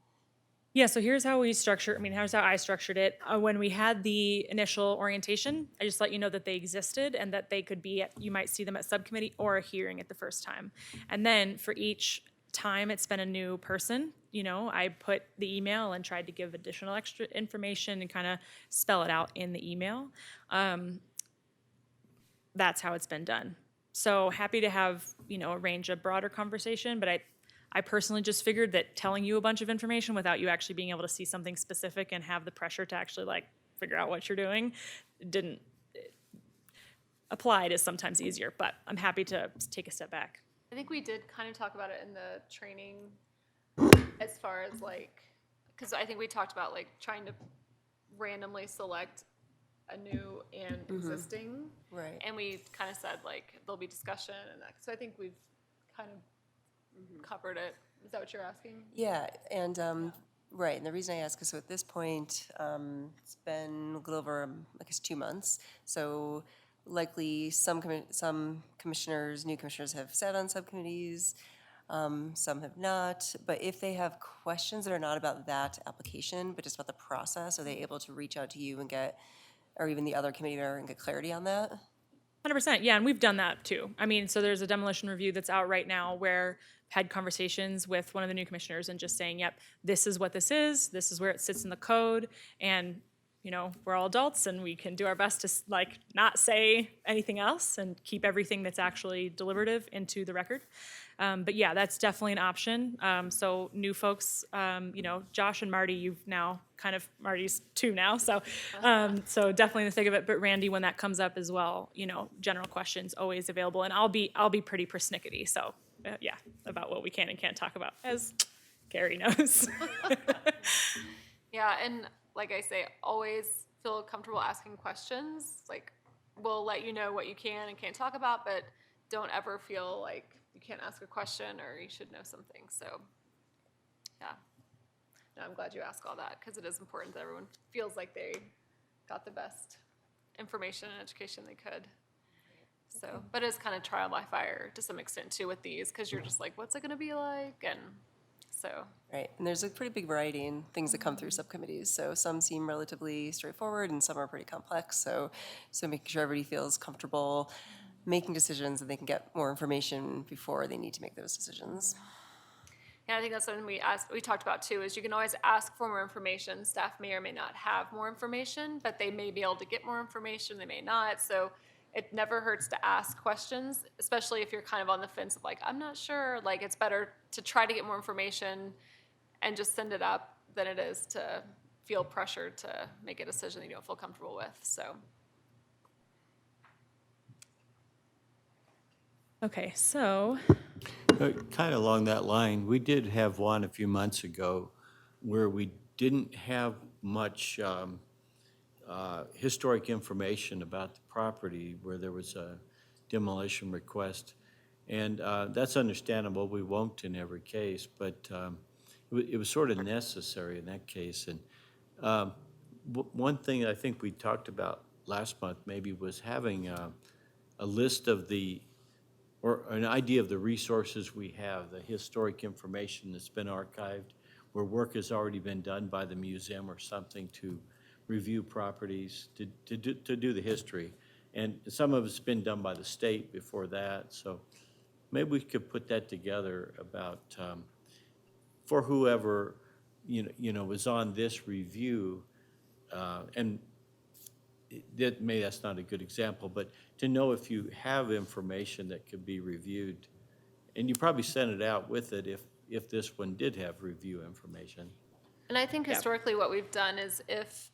Speaker 6: yeah, so here's how we structure, here's how I structured it. When we had the initial orientation, I just let you know that they existed and that they could be, you might see them at subcommittee or a hearing at the first time. And then for each time it's been a new person, I put the email and tried to give additional extra information and kind of spell it out in the email. That's how it's been done. So happy to have, arrange a broader conversation, but I personally just figured that telling you a bunch of information without you actually being able to see something specific and have the pressure to actually figure out what you're doing didn't applied is sometimes easier, but I'm happy to take a step back.
Speaker 1: I think we did kind of talk about it in the training as far as because I think we talked about trying to randomly select a new and existing.
Speaker 5: Right.
Speaker 1: And we kind of said there'll be discussion and that. So I think we've kind of covered it. Is that what you're asking?
Speaker 5: Yeah, and, right, and the reason I ask is so at this point, it's been a little over, I guess, 2 months. So likely some commissioners, new commissioners have sat on subcommittees, some have not. But if they have questions that are not about that application, but just about the process, are they able to reach out to you and get, or even the other committee member and get clarity on that?
Speaker 6: 100%, yeah, and we've done that too. So there's a demolition review that's out right now where I've had conversations with one of the new commissioners and just saying, yep, this is what this is where it sits in the code, and we're all adults and we can do our best to not say anything else and keep everything that's actually deliberative into the record. But yeah, that's definitely an option. So new folks, Josh and Marty, you've now Marty's 2 now, so definitely in the thick of it. But Randy, when that comes up as well, general questions always available, and I'll be pretty persnickety. So yeah, about what we can and can't talk about, as Gary knows.
Speaker 1: Yeah, and like I say, always feel comfortable asking questions. We'll let you know what you can and can't talk about, but don't ever feel like you can't ask a question or you should know something. So, yeah. No, I'm glad you asked all that because it is important that everyone feels like they got the best information and education they could. So, but it's kind of trial by fire to some extent too with these because you're just like, what's it going to be like? And so.
Speaker 5: Right, and there's a pretty big variety in things that come through subcommittees. So some seem relatively straightforward and some are pretty complex. So making sure everybody feels comfortable making decisions and they can get more information before they need to make those decisions.
Speaker 1: Yeah, I think that's something we talked about too, is you can always ask for more information. Staff may or may not have more information, but they may be able to get more information, they may not. So it never hurts to ask questions, especially if you're kind of on the fence of I'm not sure. It's better to try to get more information and just send it up than it is to feel pressured to make a decision that you don't feel comfortable with, so.
Speaker 6: Okay, so
Speaker 7: Kind of along that line, we did have one a few months ago where we didn't have much historic information about the property, where there was a demolition request. And that's understandable, we won't in every case, but it was sort of necessary in that case. And one thing I think we talked about last month maybe was having a list of or an idea of the resources we have, the historic information that's been archived, where work has already been done by the museum or something to review properties, to do the history. And some of it's been done by the state before that, so maybe we could put that together about, for whoever, is on this review, and maybe that's not a good example, but to know if you have information that could be reviewed. And you probably sent it out with it if this one did have review information.
Speaker 1: And I think historically what we've done is if,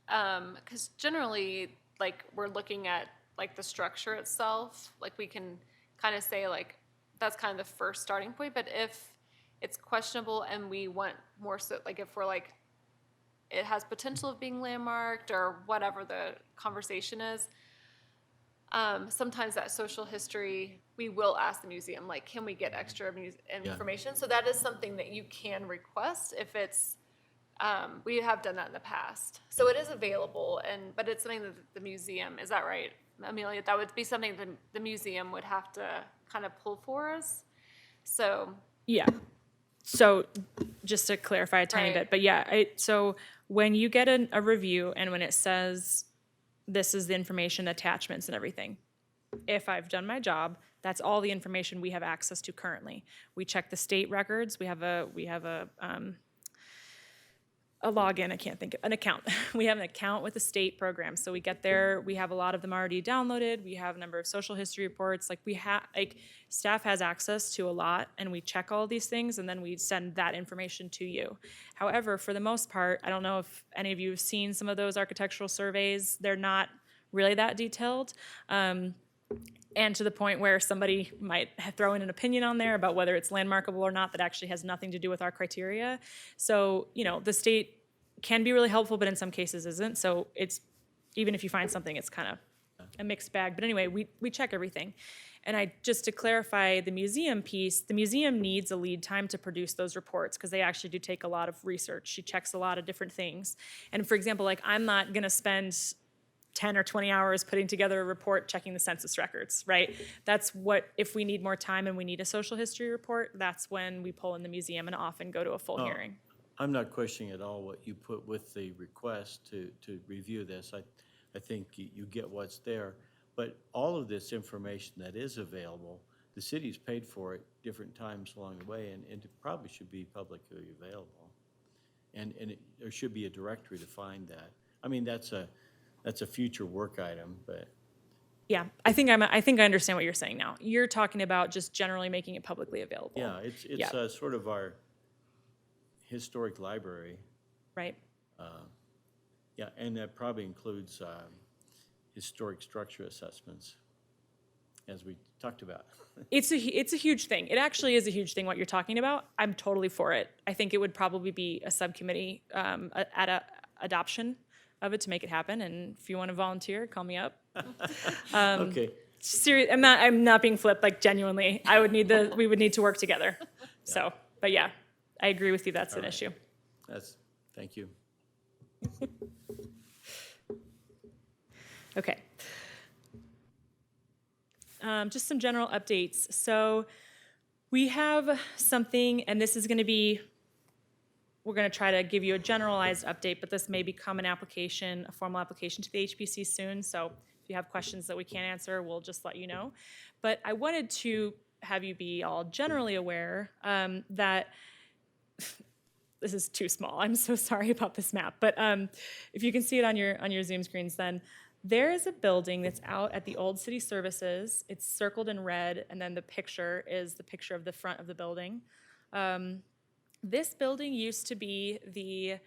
Speaker 1: because generally, like, we're looking at, like, the structure itself, like, we can kind of say, like, that's kind of the first starting point, but if it's questionable and we want more, so, like, if we're like, it has potential of being landmarked or whatever the conversation is, sometimes that social history, we will ask the museum, like, can we get extra information? So that is something that you can request if it's, we have done that in the past. So it is available, but it's something that the museum, is that right, Amelia? That would be something that the museum would have to kind of pull for us. So,
Speaker 6: Yeah. So just to clarify a tiny
Speaker 1: Right.
Speaker 6: bit, but yeah, so when you get a review and when it says this is the information, attachments and everything, if I've done my job, that's all the information we have access to currently. We check the state records. We have a login, I can't think of, an account. We have an account with the state program. So we get there, we have a lot of them already downloaded. We have a number of social history reports. Like staff has access to a lot and we check all these things and then we send that information to you. However, for the most part, I don't know if any of you have seen some of those architectural surveys. They're not really that detailed. And to the point where somebody might throw in an opinion on there about whether it's landmarkable or not that actually has nothing to do with our criteria. So, the state can be really helpful, but in some cases isn't. So it's, even if you find something, it's kind of a mixed bag. But anyway, we check everything. And just to clarify the museum piece, the museum needs a lead time to produce those reports because they actually do take a lot of research. She checks a lot of different things. And for example, like I'm not gonna spend 10 or 20 hours putting together a report checking the census records, right? That's what, if we need more time and we need a social history report, that's when we pull in the museum and often go to a full hearing.
Speaker 7: I'm not questioning at all what you put with the request to review this. I think you get what's there. But all of this information that is available, the city's paid for it different times along the way, and it probably should be publicly available. And there should be a directory to find that. I mean, that's a future work item, but.
Speaker 6: Yeah, I think I understand what you're saying now. You're talking about just generally making it publicly available.
Speaker 7: Yeah, it's sort of our historic library.
Speaker 6: Right.
Speaker 7: Yeah, and that probably includes historic structure assessments, as we talked about.
Speaker 6: It's a huge thing. It actually is a huge thing what you're talking about. I'm totally for it. I think it would probably be a subcommittee adoption of it to make it happen. And if you want to volunteer, call me up.
Speaker 7: Okay.
Speaker 6: Serious. I'm not being flipped. Like genuinely, we would need to work together. So, but yeah, I agree with you. That's an issue.
Speaker 7: Thank you.
Speaker 6: Okay. Just some general updates. So we have something, and this is going to be, we're going to try to give you a generalized update, but this may become a formal application to the HPC soon. So if you have questions that we can't answer, we'll just let you know. But I wanted to have you be all generally aware that this is too small. I'm so sorry about this map. But if you can see it on your Zoom screens, then there is a building that's out at the old city services. It's circled in red, and then the picture is the picture of the front of the building. This building used to be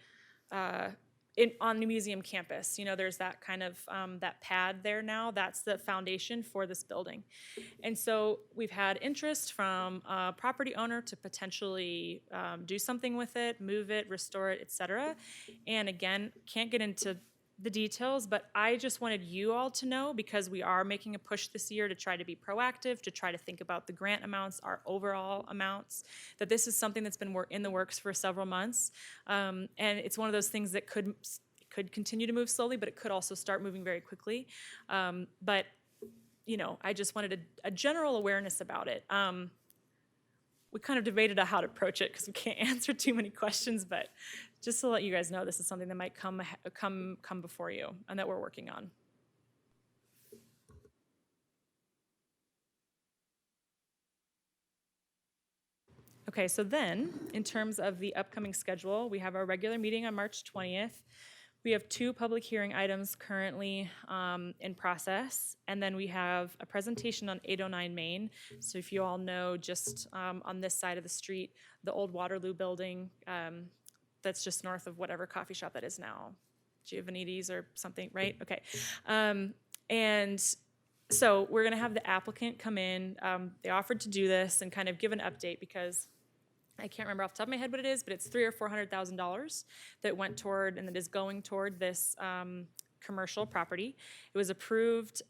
Speaker 6: on the museum campus. There's that kind of, that pad there now. That's the foundation for this building. And so we've had interest from a property owner to potentially do something with it, move it, restore it, et cetera. And again, can't get into the details, but I just wanted you all to know, because we are making a push this year to try to be proactive, to try to think about the grant amounts, our overall amounts, that this is something that's been in the works for several months. And it's one of those things that could continue to move slowly, but it could also start moving very quickly. But I just wanted a general awareness about it. We kind of debated on how to approach it because we can't answer too many questions, but just to let you guys know, this is something that might come before you and that we're working on. Okay, so then, in terms of the upcoming schedule, we have our regular meeting on March 20th. We have 2 public hearing items currently in process, and then we have a presentation on 809 Main. So if you all know, just on this side of the street, the old Waterloo building, that's just north of whatever coffee shop that is now, Giovannides or something, right? Okay. And so we're gonna have the applicant come in. They offered to do this and kind of give an update because I can't remember off the top of my head what it is, but it's $300,000 or $400,000 that went toward and that is going toward this commercial property. It was approved,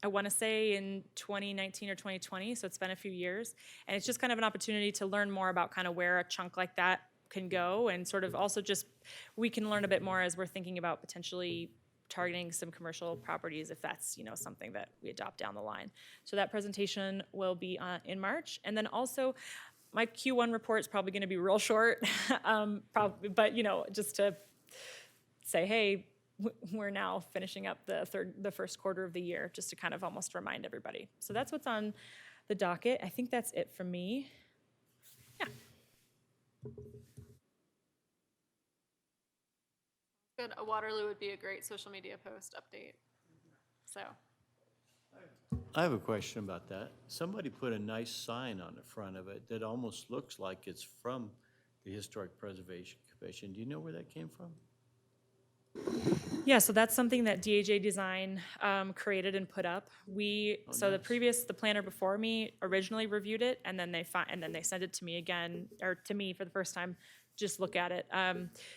Speaker 6: I want to say in 2019 or 2020, so it's been a few years. And it's just kind of an opportunity to learn more about kind of where a chunk like that can go, and sort of also just, we can learn a bit more as we're thinking about potentially targeting some commercial properties if that's, something that we adopt down the line. So that presentation will be in March. And then also, my Q1 report is probably going to be real short, but just to say, hey, we're now finishing up the first quarter of the year, just to kind of almost remind everybody. So that's what's on the docket. I think that's it from me. Yeah.
Speaker 1: Good. A Waterloo would be a great social media post update. So.
Speaker 7: I have a question about that. Somebody put a nice sign on the front of it that almost looks like it's from the Historic Preservation Commission. Do you know where that came from?
Speaker 6: Yeah, so that's something that DAJ Design created and put up. The planner before me originally reviewed it, and then they sent it to me again, or to me for the first time, just look at it.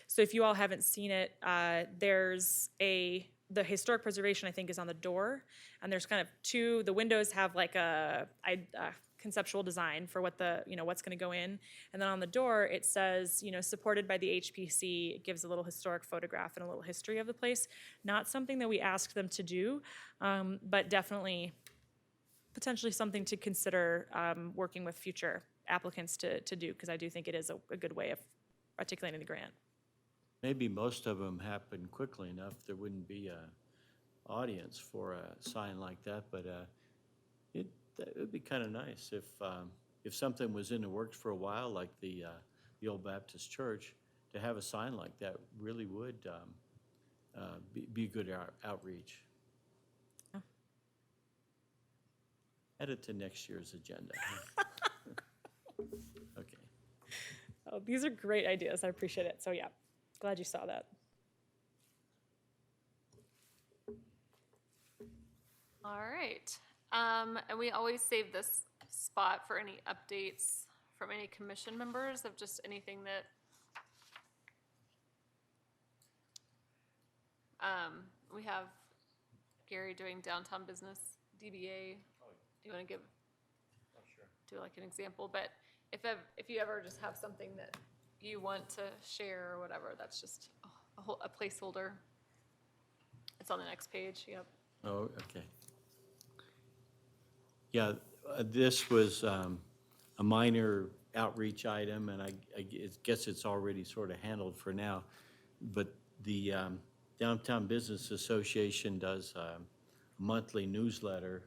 Speaker 6: So if you all haven't seen it, the historic preservation, I think, is on the door, and there's kind of the windows have like a conceptual design for what what's going to go in, and then on the door it says, supported by the HPC. It gives a little historic photograph and a little history of the place. Not something that we asked them to do, but definitely potentially something to consider working with future applicants to do, because I do think it is a good way of articulating the grant.
Speaker 7: Maybe most of them happen quickly enough, there wouldn't be a audience for a sign like that, but it would be kind of nice if something was in the works for a while, like the old Baptist church, to have a sign like that really would be good outreach.
Speaker 6: Yeah.
Speaker 7: Add it to next year's agenda. Okay.
Speaker 6: Oh, these are great ideas. I appreciate it. So yeah, glad you saw that.
Speaker 1: All right. And we always save this spot for any updates from any commission members of just anything that we have Gary doing downtown business, DBA. Do you want to give do like an example? But if you ever just have something that you want to share or whatever, that's just a placeholder. It's on the next page. Yep.
Speaker 7: Oh, okay. Yeah, this was a minor outreach item, and I guess it's already sort of handled for now. But the Downtown Business Association does a monthly newsletter,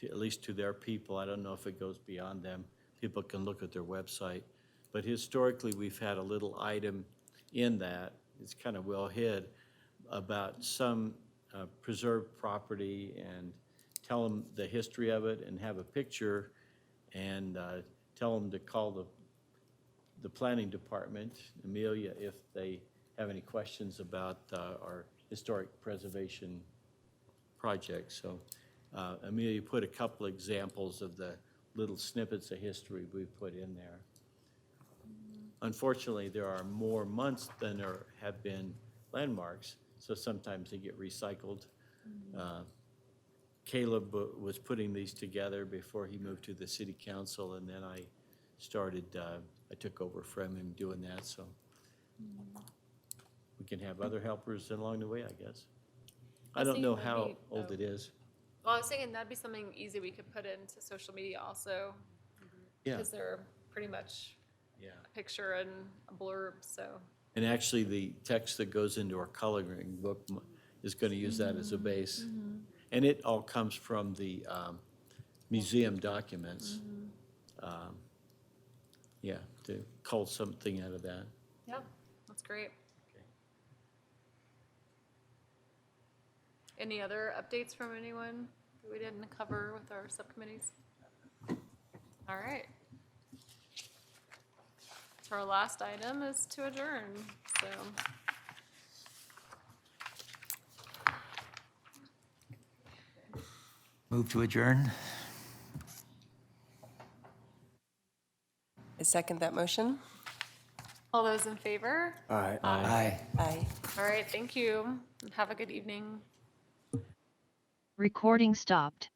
Speaker 7: at least to their people. I don't know if it goes beyond them. People can look at their website. But historically, we've had a little item in that, it's kind of well hid, about some preserved property, and tell them the history of it and have a picture, and tell them to call the planning department, Amelia, if they have any questions about our historic preservation project. So Amelia put a couple examples of the little snippets of history we put in there. Unfortunately, there are more months than there have been landmarks, so sometimes they get recycled. Caleb was putting these together before he moved to the city council, and then I took over from him doing that, so we can have other helpers along the way, I guess. I don't know how old it is.
Speaker 1: Well, I was thinking that'd be something easy we could put into social media also.
Speaker 7: Yeah.
Speaker 1: Because they're pretty much a picture and a blurb, so.
Speaker 7: And actually, the text that goes into our coloring book is going to use that as a base. And it all comes from the museum documents. To cull something out of that.
Speaker 1: Yeah, that's great. Any other updates from anyone that we didn't cover with our subcommittees? All right. So our last item is to adjourn, so.
Speaker 8: Move to adjourn?
Speaker 5: I second that motion.
Speaker 1: All those in favor?
Speaker 3: Aye.
Speaker 8: Aye.
Speaker 5: Aye.
Speaker 1: All right, thank you. Have a good evening.
Speaker 10: Recording stopped.